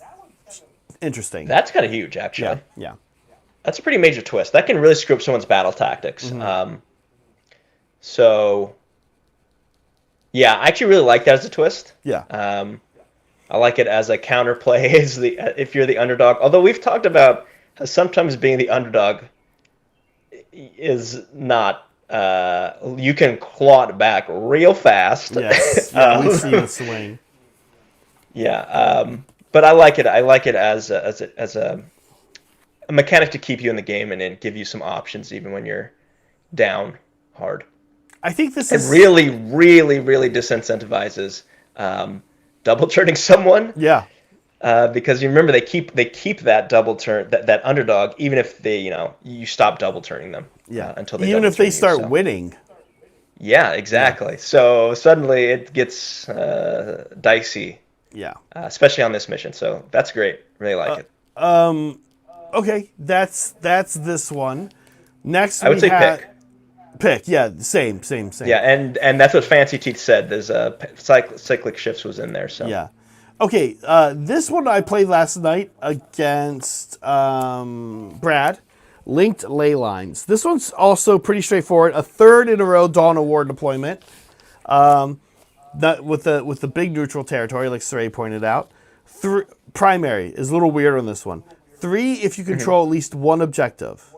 interesting. That's kind of huge, actually. Yeah. That's a pretty major twist. That can really screw up someone's battle tactics. Mm-hmm. So, yeah, I actually really like that as a twist. Yeah. I like it as a counterplay if you're the underdog. Although we've talked about how sometimes being the underdog is not. You can claw it back real fast. Yes. We've seen the swing. Yeah. But I like it. I like it as a mechanic to keep you in the game and then give you some options even when you're down hard. I think this is really, really, really disincentivizes double turning someone. Yeah. Because you remember they keep that double turn that underdog even if they you stop double turning them. Yeah. Until they even if they start winning. Yeah, exactly. Yeah. So suddenly it gets dicey. Yeah. Especially on this mission. So that's great. Really like it. Okay, that's this one. Next, I would say pick. Yeah, same. Yeah, and that's what Fancy Teeth said. There's cyclic shifts was in there. So yeah. Okay, this one I played last night against Brad. Linked ley lines. This one's also pretty straightforward. A third in a row Dawn of War deployment. That with the big neutral territory, like Saray pointed out. Primary is a little weird on this one. 3 if you control at least one objective.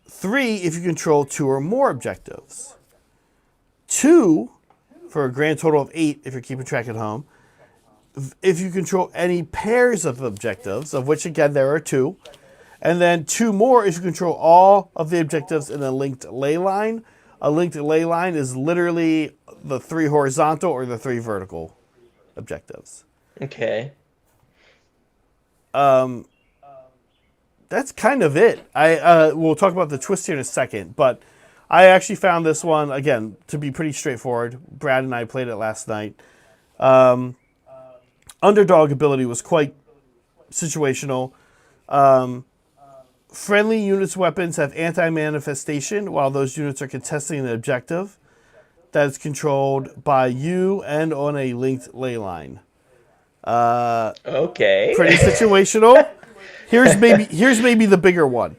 3 if you control 2 or more objectives. 2 for a grand total of 8 if you're keeping track at home. If you control any pairs of objectives, of which again there are 2. And then 2 more if you control all of the objectives in a linked ley line. A linked ley line is literally the 3 horizontal or the 3 vertical objectives. Okay. That's kind of it. We'll talk about the twist here in a second, but I actually found this one, again, to be pretty straightforward. Brad and I played it last night. Underdog ability was quite situational. Friendly units' weapons have anti-manifestation while those units are contesting an objective that is controlled by you and on a linked ley line. Okay. Pretty situational. Here's maybe the bigger one.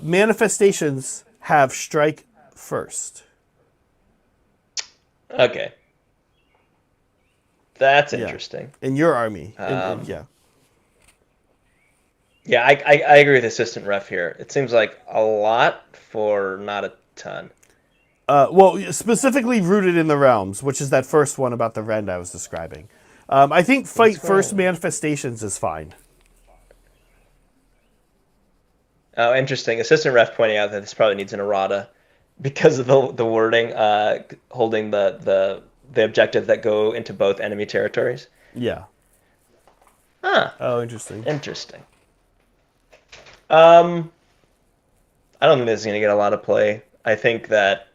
Manifestations have strike first. Okay. That's interesting. In your army. Yeah. Yeah, I agree with Assistant Ref here. It seems like a lot for not a ton. Well, specifically rooted in the realms, which is that first one about the Rend I was describing. I think fight first manifestations is fine. Oh, interesting. Assistant Ref pointing out that this probably needs an errata because of the wording, holding the objective that go into both enemy territories. Yeah. Huh. Oh, interesting. Interesting. I don't think this is going to get a lot of play. I think that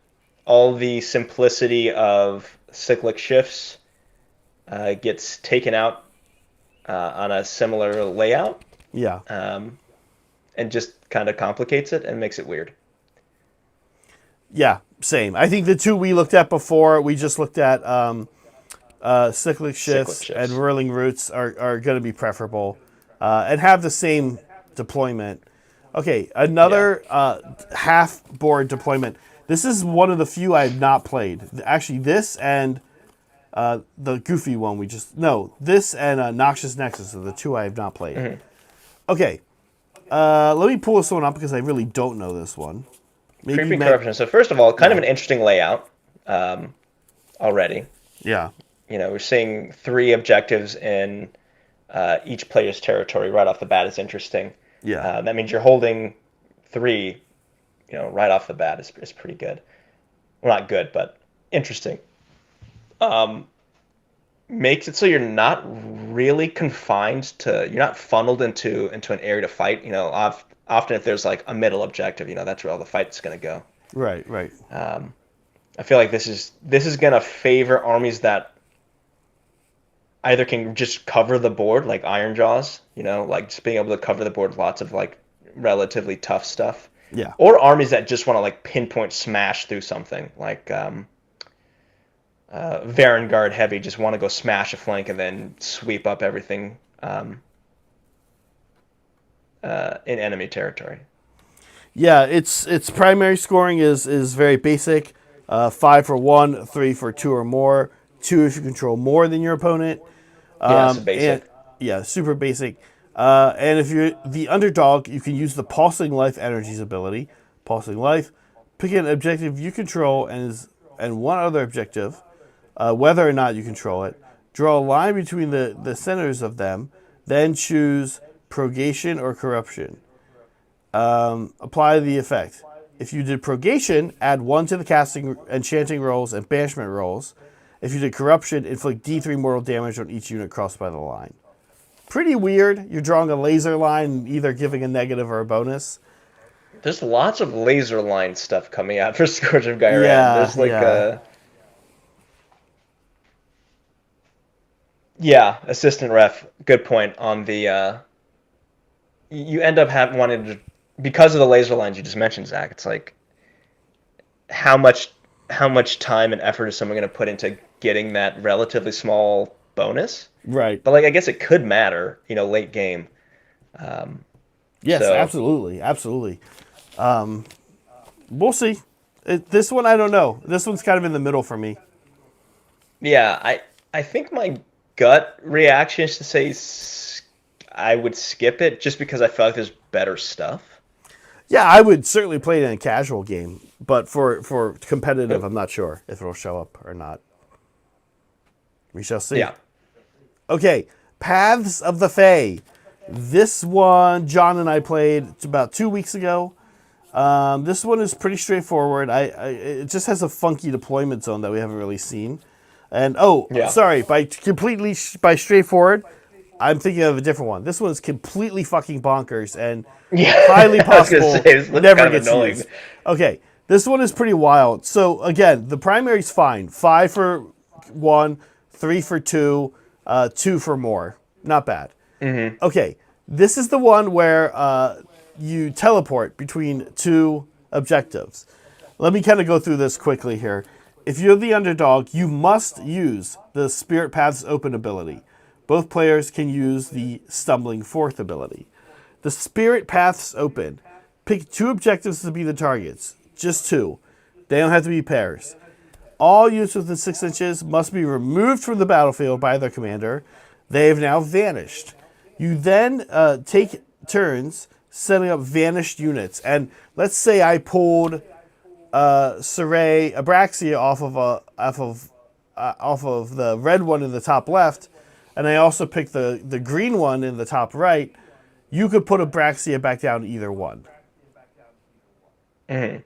all the simplicity of cyclic shifts gets taken out on a similar layout. Yeah. And just kind of complicates it and makes it weird. Yeah, same. I think the 2 we looked at before, we just looked at cyclic shifts and whirling roots are going to be preferable and have the same deployment. Okay, another half board deployment. This is one of the few I have not played. Actually, this and the goofy one this and Noxious Nexus are the 2 I have not played. Mm-hmm. Okay, let me pull this one up because I really don't know this one. Creeping Corruption. So first of all, kind of an interesting layout already. Yeah. We're seeing 3 objectives in each player's territory right off the bat is interesting. Yeah. That means you're holding 3, right off the bat is pretty good. Well, not good, but interesting. Um, Makes it so you're not really confined to, you're not funneled into an area to fight. Often if there's like a middle objective, that's where all the fight's going to go. Right, right. I feel like this is going to favor armies that either can just cover the board like Iron Jaws, like just being able to cover the board with lots of like relatively tough stuff, Yeah. or armies that just want to like pinpoint smash through something like Varangard heavy, just want to go smash a flank and then sweep up everything in enemy territory. Yeah, its primary scoring is very basic. 5 for 1, 3 for 2 or more. 2 if you control more than your opponent. Yeah, it's basic. Yeah, super basic. And if you're the underdog, you can use the Pulsing Life Energies ability. Pulsing Life. Pick an objective you control and one other objective, whether or not you control it. Draw a line between the centers of them. Then choose Progation or Corruption. Apply the effect. If you did Progation, add 1 to the casting, enchanting rolls, and banishment rolls. If you did Corruption, inflict D3 mortal damage on each unit crossed by the line. Pretty weird. You're drawing a laser line, either giving a negative or a bonus. There's lots of laser line stuff coming out for Scourge of Gairan. Yeah, There's like yeah. Assistant ref. Good point on the. You end up wanting to, because of the laser lines you just mentioned, Zach. It's like how much time and effort is someone going to put into getting that relatively small bonus? Right. But like, I guess it could matter, late game. Yes, so. absolutely. We'll see. This one, I don't know. This one's kind of in the middle for me. Yeah, I think my gut reaction is to say I would skip it just because I feel like there's better stuff. Yeah, I would certainly play it in a casual game, but for competitive, I'm not sure if it'll show up or not. We shall see. Yeah. Okay, Paths of the Fae. This one, John and I played about 2 weeks ago. This one is pretty straightforward. It just has a funky deployment zone that we haven't really seen. And sorry, by straightforward, I'm thinking of a different one. This one is completely fucking bonkers and highly possible never gets used. Okay, this one is pretty wild. So again, the primary's fine. 5 for 1, 3 for 2, 2 for more. Not bad. Mm-hmm. Okay, this is the one where you teleport between 2 objectives. Let me kind of go through this quickly here. If you're the underdog, you must use the Spirit Paths Open ability. Both players can use the Stumbling Fourth ability. The Spirit Paths Open. Pick 2 objectives to be the targets. Just 2. They don't have to be pairs. All units within 6 inches must be removed from the battlefield by their commander. They have now vanished. You then take turns setting up vanished units. And let's say I pulled Saray Abraxia off of the red one in the top left, and I also picked the green one in the top right. You could put Abraxia back down to either one. Mm-hmm.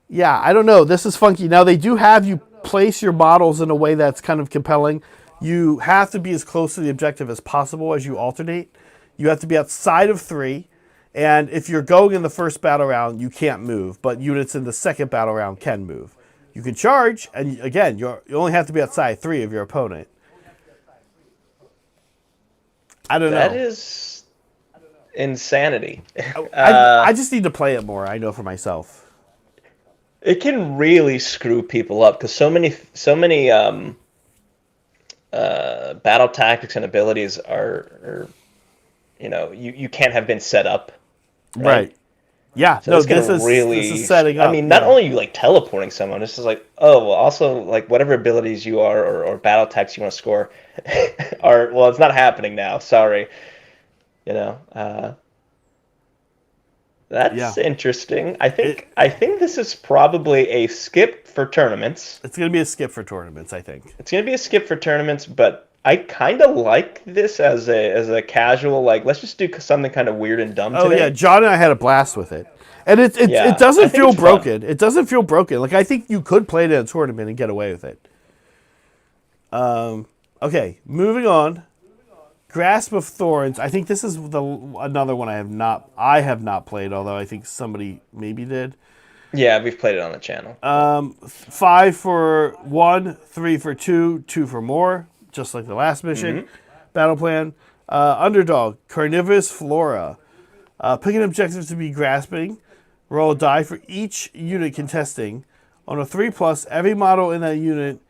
Yeah, I don't know. This is funky. Now, they do have you place your models in a way that's kind of compelling. You have to be as close to the objective as possible as you alternate. You have to be outside of 3. And if you're going in the first battle round, you can't move. But units in the second battle round can move. You can charge, and again, you only have to be outside 3 of your opponent. I don't know. That is insanity. I just need to play it more. I know for myself. It can really screw people up because so many battle tactics and abilities are you can't have been set up. Right. Yeah. So this is setting up. I mean, not only are you like teleporting someone, this is like, also like whatever abilities you are or battle tactics you want to score it's not happening now. Sorry. That's interesting. I think this is probably a skip for tournaments. It's going to be a skip for tournaments, I think. It's going to be a skip for tournaments, but I kind of like this as a casual, like, let's just do something kind of weird and dumb Oh yeah, today. John and I had a blast with it, and it Yeah, doesn't I think feel it's fun. broken. It doesn't feel broken. Like I think you could play it in a tournament and get away with it. Okay, moving on. Grasp of Thorns. I think this is another one I have not played, although I think somebody maybe did. Yeah, we've played it on the channel. Yeah. 5 for 1, 3 for 2, 2 for more, just like the last mission. Hmm. Battle plan. Underdog. Carnivorous Flora. Pick an objective to be grasping. Roll a die for each unit contesting. On a 3+, every model in that unit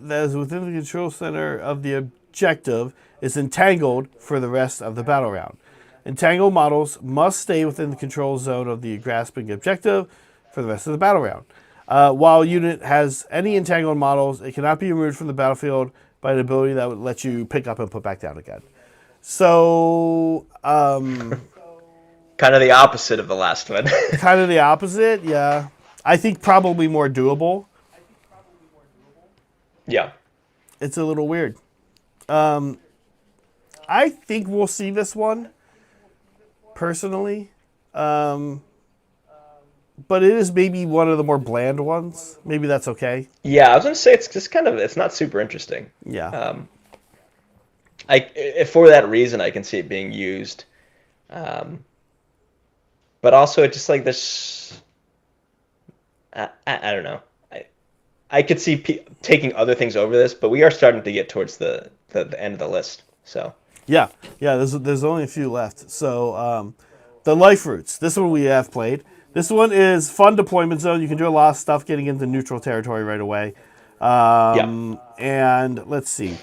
that is within the control center of the objective is entangled for the rest of the battle round. Entangled models must stay within the control zone of the grasping objective for the rest of the battle round. While a unit has any entangled models, it cannot be removed from the battlefield by an ability that would let you pick up and put back down again. So, Kind of the opposite of the last one. kind of the opposite, yeah. I think probably more doable. Yeah. It's a little weird. I think we'll see this one, personally. But it is maybe one of the more bland ones. Maybe that's okay. Yeah, I was gonna say it's just kind of it's not super interesting. Yeah. Um, for that reason, I can see it being used. Um, but also, it just like this. I don't know. I could see taking other things over this, but we are starting to get towards the end of the list. So Yeah. Yeah, there's only a few left. So, the Life Roots. This one we have played. This one is fun deployment zone. You can do a lot of stuff getting into neutral territory right away. yeah, And let's see.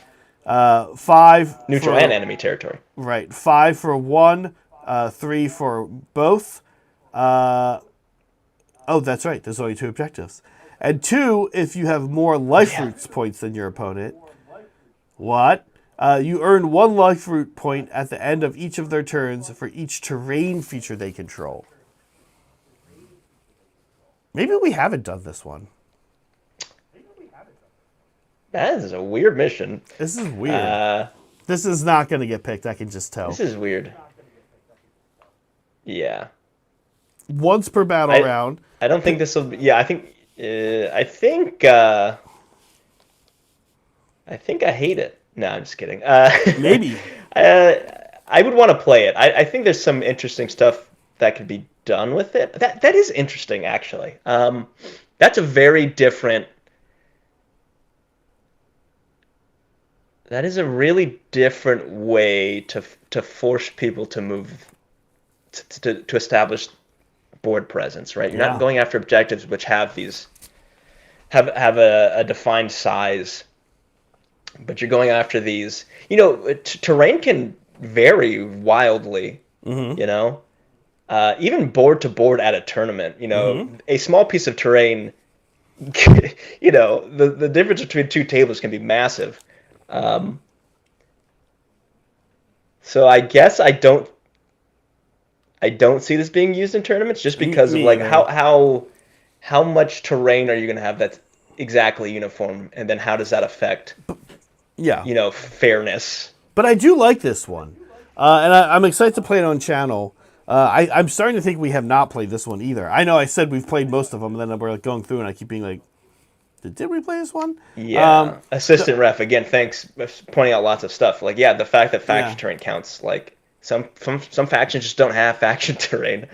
5 neutral for, and enemy territory. right, 5 for 1, 3 for both. Oh, that's right. There's only 2 objectives. And 2 if you have more life roots points than your opponent. What? You earn 1 life root point at the end of each of their turns for each terrain feature they control. Maybe we haven't done this one. That is a weird mission. This is weird. Uh, This is not going to get picked. I can just tell. this is weird. Yeah, Once per battle I round. I don't think this will be. Yeah, I think I hate it. No, I'm just kidding. Maybe. uh, I would want to play it. I think there's some interesting stuff that could be done with it. That is interesting, actually. That's a very different. That is a really different way to force people to move to establish board presence, right? You're not Yeah. going after objectives which have these have a defined size, but you're going after these. You know, terrain can vary wildly. You know, even board to board at a tournament. You know, a small piece of terrain. You know, the difference between 2 tables can be massive. So I guess I don't see this being used in tournaments just because of Me like either. how much terrain are you going to have that's exactly uniform, and then how does that affect Yeah. fairness? But I do like this one. And I'm excited to play it on channel. I'm starting to think we have not played this one either. I know I said we've played most of them, and then we're like going through, and I keep being like, did we play this one? Yeah, assistant ref again. Thanks for pointing out lots of stuff. Like the fact that faction Yeah. terrain counts. Like some factions just don't have faction terrain,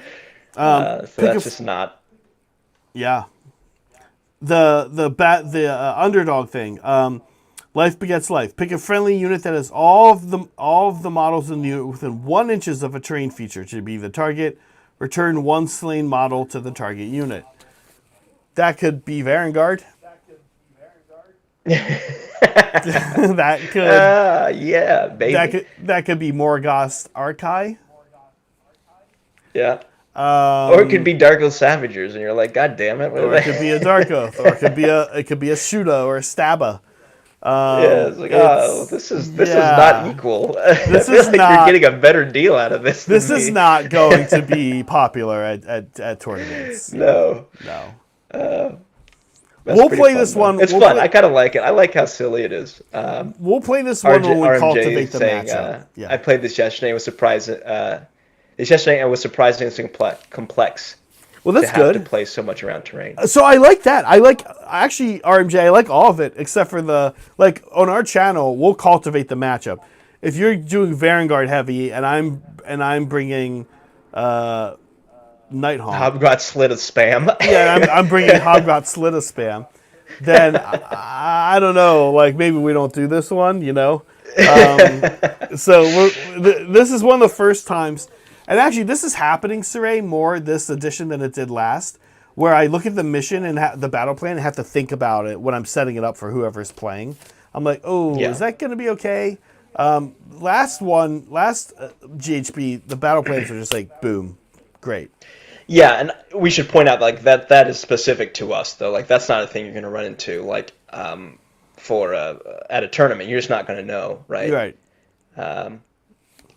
so Pick a that's just not. Yeah. The underdog thing. Life begets life. Pick a friendly unit that has all of the models in the unit within 1 inches of a terrain feature to be the target. Return 1 slain model to the target unit. That could be Varangard. that could Yeah, baby. that could be Morgoth Archai. Yeah. Or it could be Dark Oath Savagers, and you're like, God damn it! What are Or it they? could be a Dark Oath, or it could be a Shuda or a Stabba. Yeah, it's like, oh, this is not equal. This I feel is like not- you're getting a better deal out of this. This than is me. not going to be popular at tournaments. No. No. That's We'll pretty play fun this though. one. It's fun. I kind of like it. I like how silly it is. We'll play this one when we RMJ cultivate the saying, matchup. I Yeah. played this yesterday. It was surprising. This yesterday and was surprisingly complex Well, to that's have to good. play so much around terrain. So I like that. I like actually RMJ. I like all of it except for the like on our channel. We'll cultivate the matchup. If you're doing Vanguard heavy and I'm bringing Nighthawk, Hobgot slit of spam. yeah, and I'm bringing Hobgot Slita spam, then I don't know. Like maybe we don't do this one, you know. So this is one of the first times, and actually this is happening, Saray, more this edition than it did last, where I look at the mission and the battle plan and have to think about it when I'm setting it up for whoever's playing. I'm like, oh, Yeah. is that going to be okay? Last GHB, the battle plans were just like, boom, great. Yeah, and we should point out like that is specific to us though. Like that's not a thing you're going to run into like for at a tournament. You're just not going to know, right? Right.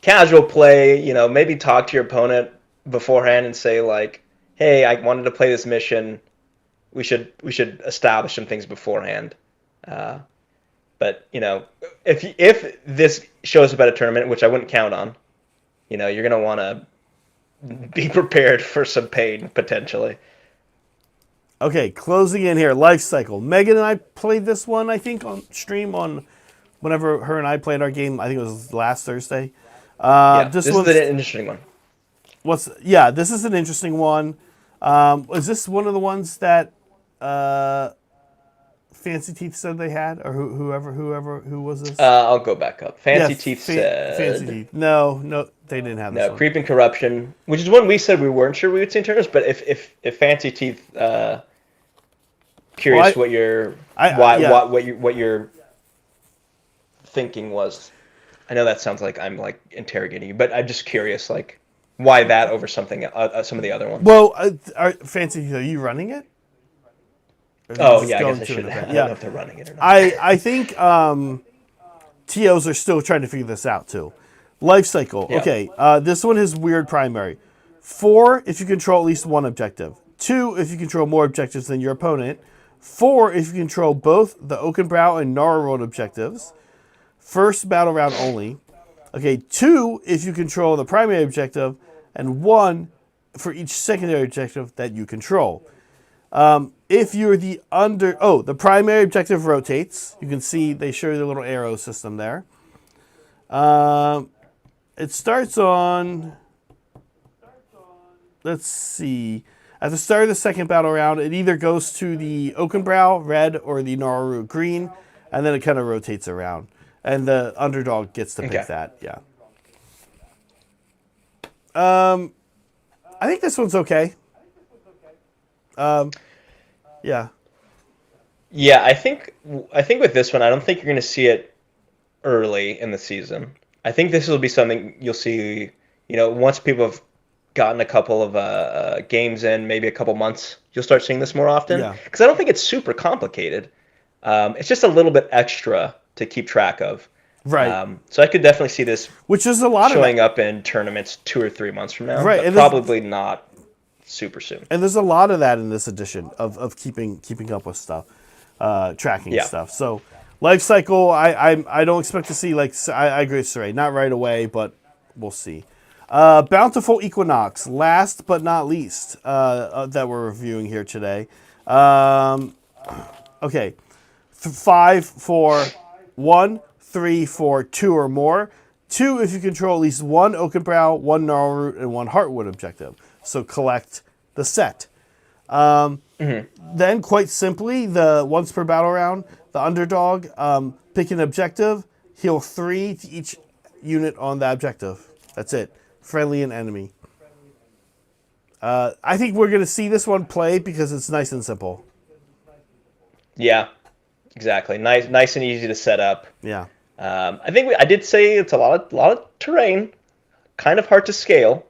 Casual play, you know, maybe talk to your opponent beforehand and say like, "Hey, I wanted to play this mission. We should establish some things beforehand." But you know, if this shows up at a tournament, which I wouldn't count on, you know, you're going to want to be prepared for some pain potentially. Okay, closing in here. Life cycle. Megan and I played this one, I think, on stream on whenever her and I played our game. I think it was last Thursday. This is an interesting one. This is an interesting one. Is this one of the ones that Fancy Teeth said they had, or who was this? I'll go back up. Fancy Teeth said. Fancy Teeth. No, they didn't have this No, one. Creeping Corruption, which is one we said we weren't sure we would see in tournaments, but if Fancy Teeth, curious what your thinking was. I know that sounds like I'm like interrogating you, but I'm just curious, like why that over something some of the other ones. Well, Fancy Teeth, are you running it? Oh yeah, I guess I should. I don't know if they're running it or not. I think TOs are still trying to figure this out too. Life cycle. Yeah. Okay, this one has weird primary. 4 if you control at least one objective. 2 if you control more objectives than your opponent. 4 if you control both the Oakenbrow and Gnarl Road objectives. First battle round only. Okay, 2 if you control the primary objective, and 1 for each secondary objective that you control. If you're the primary objective rotates. You can see they show you the little arrow system there. It starts on, let's see, at the start of the second battle round, it either goes to the Oakenbrow, red, or the Gnarl Root, green, and then it kind of rotates around. And the underdog gets to pick that, yeah. I think this one's okay. Yeah. Yeah, I think with this one, I don't think you're going to see it early in the season. I think this will be something you'll see, you know, once people have gotten a couple of games in, maybe a couple months, you'll start seeing this more often. Yeah. Because I don't think it's super complicated. It's just a little bit extra to keep track of. Right. So I could definitely see this which is a lot showing up in tournaments 2 or 3 months from now. Right, But and probably not super soon. And there's a lot of that in this edition of keeping up with stuff, tracking stuff. So life cycle, I don't expect to see I agree with Saray, not right away, but we'll see. Bountiful Equinox, last but not least, that we're reviewing here today. Okay, 5 for 1, 3 for 2 or more. 2 if you control at least 1 Oakenbrow, 1 Gnarl Root, and 1 Heartwood objective. So collect the set. Then, quite simply, the once per battle round, the underdog, pick an objective, heal 3 to each unit on that objective. That's it. Friendly and enemy. I think we're going to see this one play because it's nice and simple. Yeah, exactly. Nice and easy to set up. Yeah. I think I did say it's a lot of terrain, kind of hard to scale.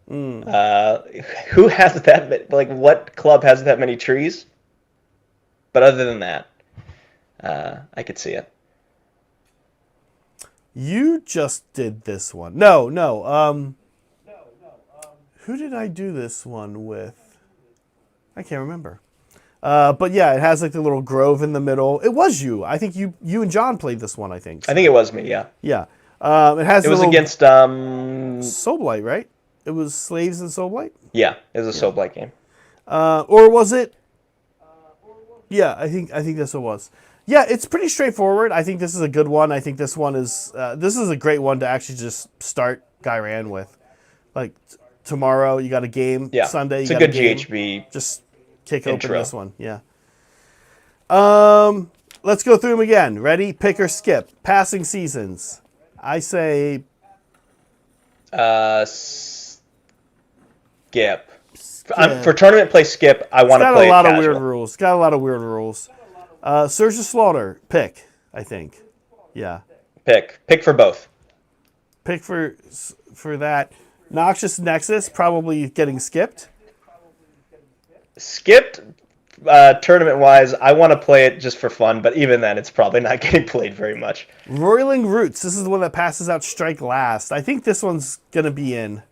Who has that? Like, what club has that many trees? But other than that, I could see it. You just did this one. No. Who did I do this one with? I can't remember. But yeah, it has like the little grove in the middle. It was you. I think you and John played this one. I think. I think it was me. Yeah. Yeah. It has It the was little against Soulblight, right? It was Slaves and Soulblight. yeah, it was a Soul Blight game. Or was it? Yeah, I think this one was. Yeah, it's pretty straightforward. I think this is a good one. I think this one is a great one to actually just start Gyran with. Like tomorrow, you got a game. Yeah. Sunday, It's you a got good a game. GHB Just kick intro. open this one. Yeah. Let's go through them again. Ready? Pick or skip. Passing seasons. I say Skip. For tournament play, skip. I want to got play a lot casual. of weird rules. It's got a lot of weird rules. Surge of Slaughter. Pick. I think. Yeah. Pick for both. Pick for that. Noxious Nexus probably getting skipped. Skipped tournament wise, I want to play it just for fun, but even then, it's probably not getting played very much. Roiling Roots. This is the one that passes out Strike last. I think this one's gonna be in.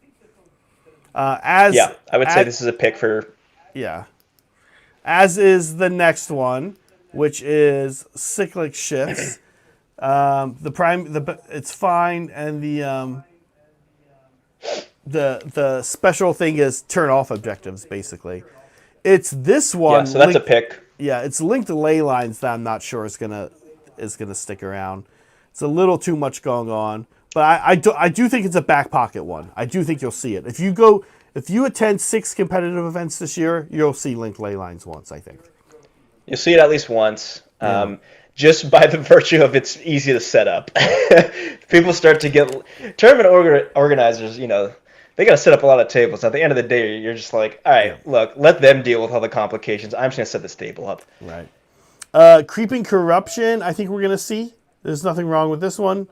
Yeah, I would say this is a pick for. Yeah. As is the next one, which is Cyclic Shifts. It's fine, and the special thing is turn off objectives. Basically, it's this one. Yeah, so that's a pick. Yeah, it's linked to ley lines that I'm not sure is gonna stick around. It's a little too much going on, but I do think it's a back pocket one. I do think you'll see it if you attend 6 competitive events this year, you'll see linked ley lines once. I think you'll see it at least once. Just by the virtue of it's easy to set up. People start to get tournament organizers. They got to set up a lot of tables. At the end of the day, you're just like, all right, look, let them deal with all the complications. I'm just going to set this table up. Right. Creeping Corruption, I think we're going to see. There's nothing wrong with this one.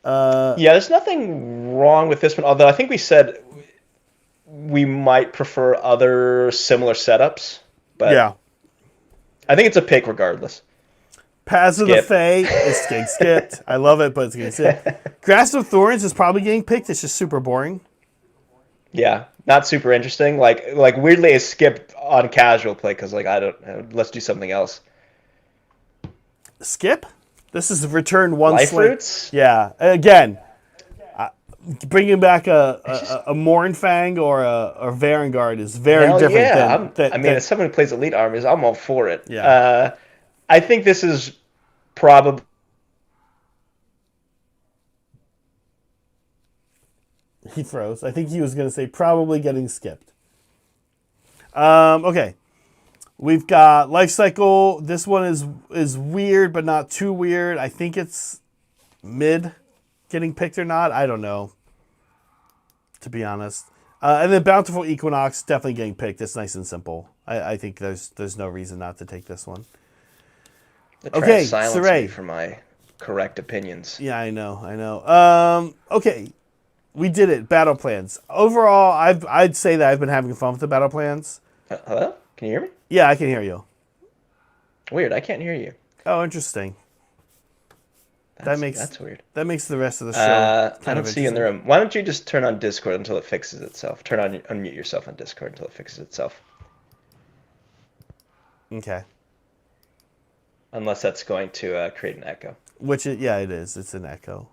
Yeah, there's nothing wrong with this one, although I think we said we might prefer other similar setups. But yeah. I think it's a pick regardless. Paths of the Fae is getting skipped. I love it, but it's getting skipped. Grasp of Thorns is probably getting picked. It's just super boring. Yeah, not super interesting. Like weirdly, it's skipped on casual play because let's do something else. Skip? This is return one Life slate. Roots? Yeah. Again, bringing back a Mournfang or a Varangard is very different. Yeah, as someone who plays Elite Armies, I'm all for it. Yeah. I think this is probably. He froze. I think he was going to say probably getting skipped. Okay. We've got Life Cycle. This one is weird, but not too weird. I think it's mid getting picked or not. I don't know, to be honest. And then Bountiful Equinox definitely getting picked. It's nice and simple. I think there's no reason not to take this one. Okay, silence me for my correct opinions. Yeah, I know. Okay, we did it. Battle plans. Overall, I'd say that I've been having fun with the battle plans. Hello? Can you hear me? Yeah, I can hear you. Weird, I can't hear you. Oh, interesting. That's weird. That makes the rest of the show. I don't see you in the room. Why don't you just turn on Discord until it fixes itself? Unmute yourself on Discord until it fixes itself. Okay. Unless that's going to create an echo. It is. It's an echo.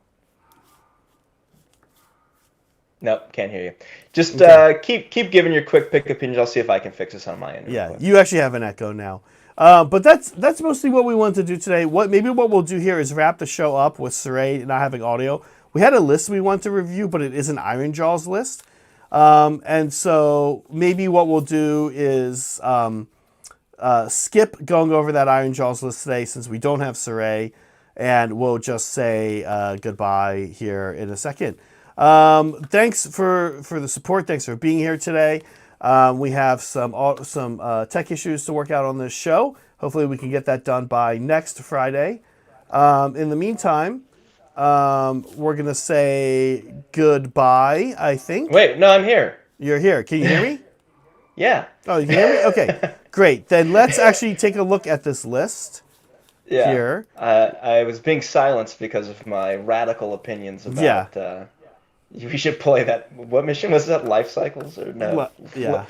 Nope, can't hear you. Just keep giving your quick pick opinions. I'll see if I can fix this on my end. Yeah, you actually have an echo now. But that's mostly what we wanted to do today. What we'll do here is wrap the show up with Saray not having audio. We had a list we want to review, but it is an Iron Jaws list. And so maybe what we'll do is skip going over that Iron Jaws list today since we don't have Saray, and we'll just say goodbye here in a second. Thanks for the support. Thanks for being here today. We have some tech issues to work out on this show. Hopefully we can get that done by next Friday. In the meantime, we're going to say goodbye, I think. Wait, no, I'm here. You're here. Can you hear me? Yeah. Oh, you can hear me? Okay, great. Then let's actually take a look at this list here. I was being silenced because of my radical opinions about... we should play that. What mission was that? Life Cycles or no? Yeah.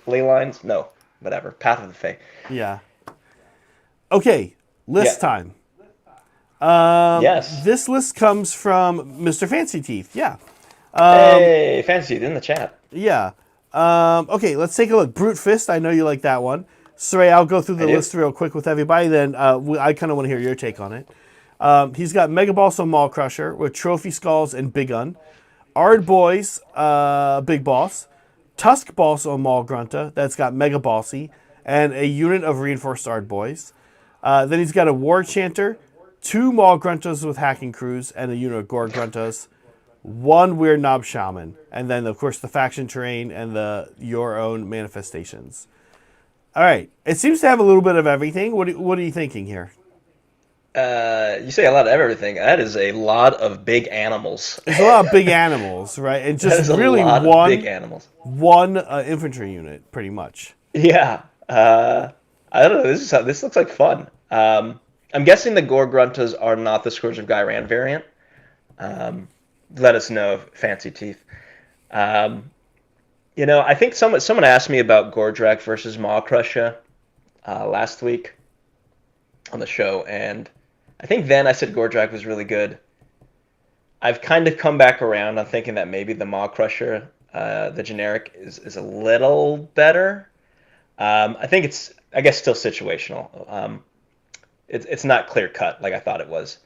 Ley lines? No. whatever. Path of the Fae. Yeah. Okay, Yeah. list time. Yes. This list comes from Mr. Fancy Teeth. Yeah. Hey, fancy in the chat. Yeah. Okay, let's take a look. Brute Fist, I know you like that one. So, Ray, I'll go through I the do. list real quick with everybody, then I kind of want to hear your take on it. He's got Mega Balsam Maul Crusher with Trophy Skulls and Big Gun. Ard Boys, Big Boss. Tusk Balsam Maul Grunta, that's got Mega Bossy, and a unit of Reinforced Ard Boys. Then he's got a War Chanter, 2 Maul Gruntas with Hacking Crews, and a unit of Gore Gruntas. 1 Weird Knob Shaman, and then of course the faction terrain and the your own manifestations. All right, it seems to have a little bit of everything. What are you thinking here? You say a lot of everything. That is a lot of big animals. There's a lot of big animals, right? And That just is a really lot of big animals. one infantry unit, pretty much. Yeah. I don't know. This looks like fun. I'm guessing the Gore Gruntas are not the Scourge of Gyran variant. Let us know, Fancy Teeth. I think someone asked me about Gordrak versus Maw Crusher last week on the show, and I think then I said Gordrak was really good. I've kind of come back around on thinking that maybe the Maw Crusher, the generic, is a little better. I think it's, I guess, still situational. It's not clear cut like I thought it was.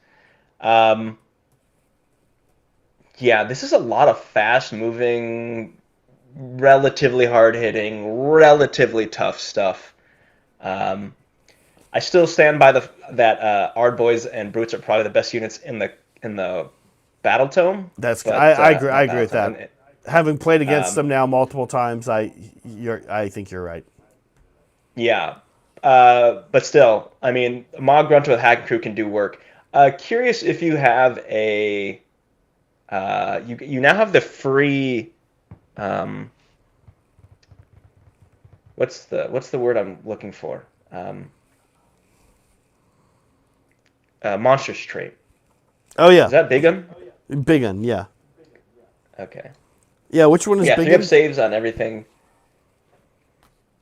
Yeah, this is a lot of fast moving, relatively hard hitting, relatively tough stuff. Um, I still stand by that Ard Boys and Brutes are probably the best units in the Battle Tome. That's But I agree. I not agree Battle with Tome. that. Having played against Um, them now multiple times, I think you're right. yeah, but still, I mean, Mog Grunter with Hack Crew can do work. Curious if you have a you now have the free um, what's the word I'm looking for? Um, Monsters trait. Oh Is yeah, that Big Un? Big Un. Yeah, Okay. yeah. Which one is Yeah, so Big you Un? have saves on everything.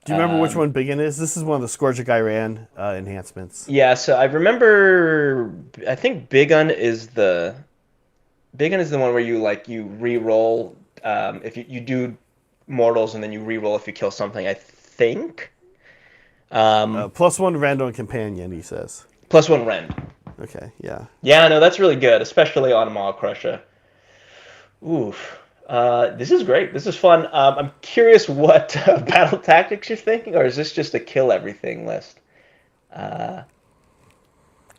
Do you remember which Um, one Big Un is? This is one of the Scourge of Gyran enhancements. yeah, so I remember. I think Big Un is the one where you re-roll if you do mortals and then you re-roll if you kill something. I think. +1 random companion, he says. +1 rend. Okay, yeah. Yeah, no, that's really good, especially on Maw Crusher. Oof. This is great. This is fun. I'm curious what battle tactics you're thinking, or is this just a kill everything list? Uh,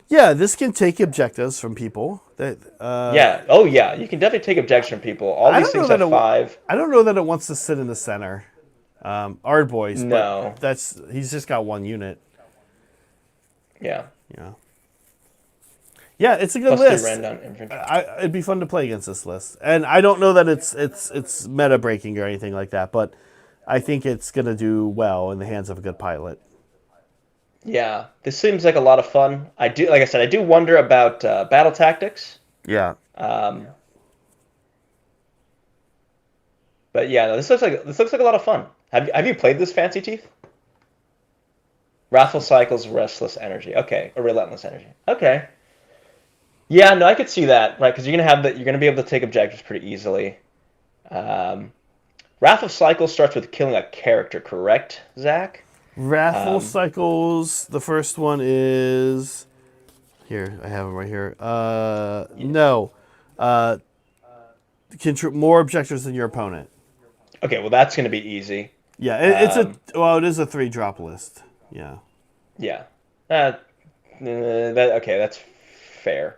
Yeah, this can take objectives from people. yeah. Oh, yeah. You can definitely take objections from people. All I these don't know things that have 5. I don't know that it wants to sit in the center. Ard Boys, but No. he's just got 1 unit. Yeah. Yeah. Yeah, it's a good +2 list. rend on infantry. It'd be fun to play against this list, and I don't know that it's meta breaking or anything like that, but I think it's gonna do well in the hands of a good pilot. Yeah. This seems like a lot of fun. Like I said, I do wonder about battle tactics. Yeah. Um, but yeah, no, this looks like a lot of fun. Have you played this, Fancy Teeth? Wrathful Cycles, Restless Energy. Okay, or Relentless Energy. Okay. Yeah, no, I could see that, right? Because you're gonna be able to take objectives pretty easily. Um, Wrath of Cycles starts with killing a character, correct, Zach? Wrathful Um, Cycles. The first one is here. I have them right here. No. Uh, more objectives than your opponent. okay, well that's gonna be easy. Yeah, Um, it is a 3-drop list. Yeah. yeah. Okay, that's fair.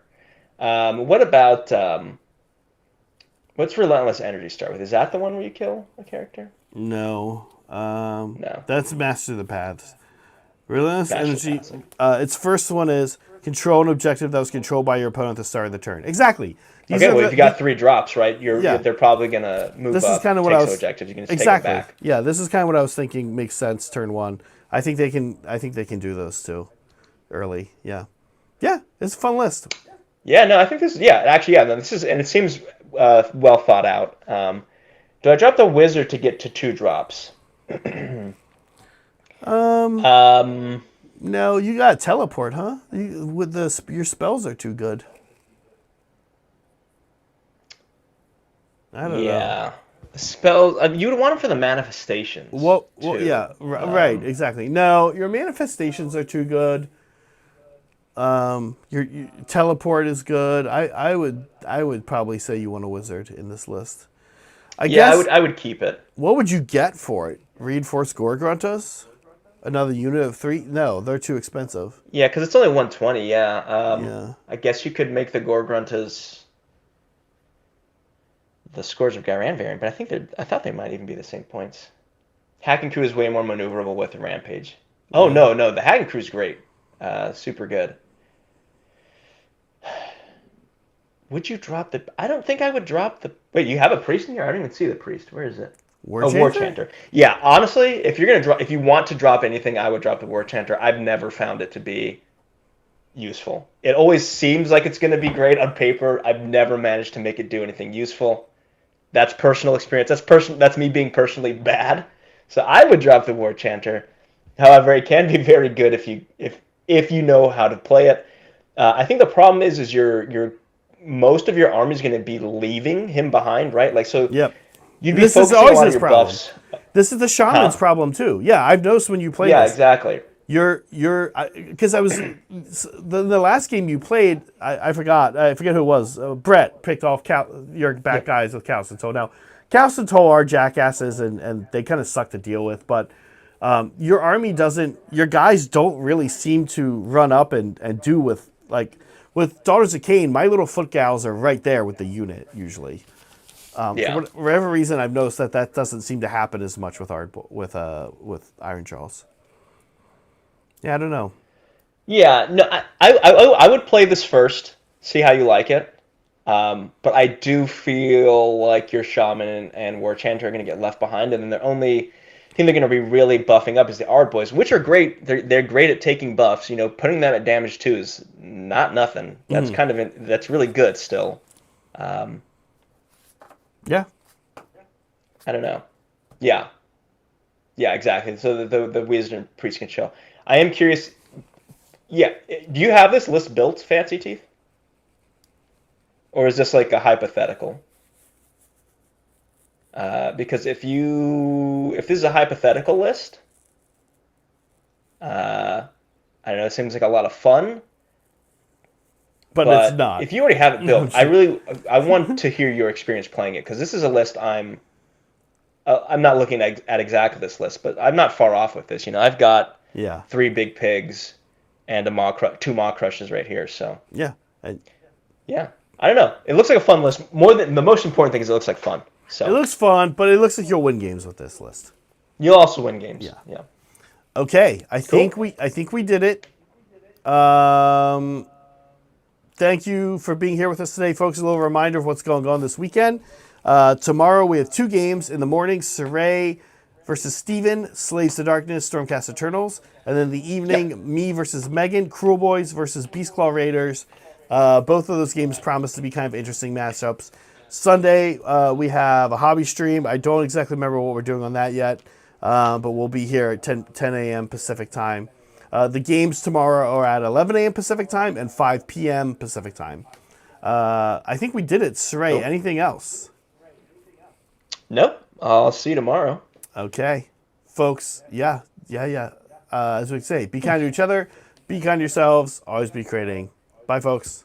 What about what's Relentless Energy start with? Is that the one where you kill a character? No. No. That's Master the Paths. Relentless Master Energy. Paths. Its first one is control an objective that was controlled by your opponent at the start of the turn. Exactly. These Okay, are well, if you got 3 drops, right, yeah. they're probably gonna move This is up, kind of what take I some was objectives. You can just exactly. take them back. Yeah, this is kind of what I was thinking. Makes sense. Turn 1. I think they can. I think they can do those too, early. Yeah. Yeah, it's a fun list. Yeah, no, I think this. Yeah, actually, yeah, no, this is, and it seems well thought out. Do I drop the wizard to get to 2 drops? Um, No, you got teleport, huh? Your spells are too good. I don't know. yeah. Spells. You would want them for the manifestations Well, too. yeah, right, exactly. No, your manifestations are too good. Your teleport is good. I would probably say you want a wizard in this list. I Yeah, I would. guess I would keep it. what would you get for it? Reinforced Gorgruntas? Another unit of 3? No, they're too expensive. Yeah, because it's only 120. Yeah. Yeah. I guess you could make the Gorgruntas the scores of Garan variant, but I think they're. I thought they might even be the same points. Hacking Crew is way more maneuverable with the Rampage. Oh Yeah. no, no, the Hacking Crew is great. Super good. Would you drop the? I don't think I would drop the. Wait, you have a priest in here? I don't even see the priest. Where is it? War A War Chanter? Chanter. Yeah, honestly, if you're gonna drop, if you want to drop anything, I would drop the War Chanter. I've never found it to be useful. It always seems like it's gonna be great on paper. I've never managed to make it do anything useful. That's personal experience. That's me being personally bad. So I would drop the War Chanter. However, it can be very good if you know how to play it. I think the problem is your most of your army is going to be leaving him behind, right? Like so, Yep. you'd be This is focusing a always lot of his your problem. buffs, This is the shaman's huh? problem too. Yeah, I've noticed when you play Yeah, this, exactly. you're because I was the last game you played. I forget who it was. Brett picked off your back Yep. guys with Calcitoll. Now, Calcitoll are jackasses and they kind of suck to deal with. But your army doesn't. Your guys don't really seem to run up and do with Daughters of Cain. My little foot gals are right there with the unit usually. For Yeah. whatever reason, I've noticed that doesn't seem to happen as much with Iron Jaws. Yeah, I don't know. Yeah, no, I would play this first, see how you like it. But I do feel like your Shaman and War Chanter are going to get left behind, and then the only thing they're going to be really buffing up is the Art Boys, which are great. They're great at taking buffs. You know, putting them at damage 2 is not nothing. That's that's really good still. Um, Yeah. I don't know. Yeah, yeah, exactly. So the Wizard and Priest can show. I am curious. Yeah, do you have this list built, Fancy Teeth? Or is this like a hypothetical? Because if this is a hypothetical list, I don't know, it seems like a lot of fun. But it's But not. if you already have it I'm built, just- I want to hear your experience playing it because this is a list I'm not looking at exactly this list, but I'm not far off with this. You know, I've got Yeah. 3 big pigs and two maw crushes right here. So Yeah. And yeah, I don't know. It looks like a fun list. More than the most important thing is it looks like fun. it So looks fun, but it looks like you'll win games with this list. you'll also win games. Yeah. Yeah. Okay. I think Cool. we did it. Um, thank you for being here with us today, folks. A little reminder of what's going on this weekend. Tomorrow we have 2 games in the morning: Saray versus Steven, Slaves to Darkness, Stormcast Eternals, and then the evening, Yep. me versus Megan, Cruel Boys versus Beastclaw Raiders. Both of those games promise to be kind of interesting matchups. Sunday, we have a hobby stream. I don't exactly remember what we're doing on that yet, but we'll be here at 10 a.m. Pacific time. The games tomorrow are at 11 a.m. Pacific time and 5 p.m. Pacific time. I think we did it, Saray. Cool. Anything else? Nope. I'll see you tomorrow. Okay. Folks, yeah. As we say, be kind to each other, be kind to yourselves, always be creating. Bye, folks.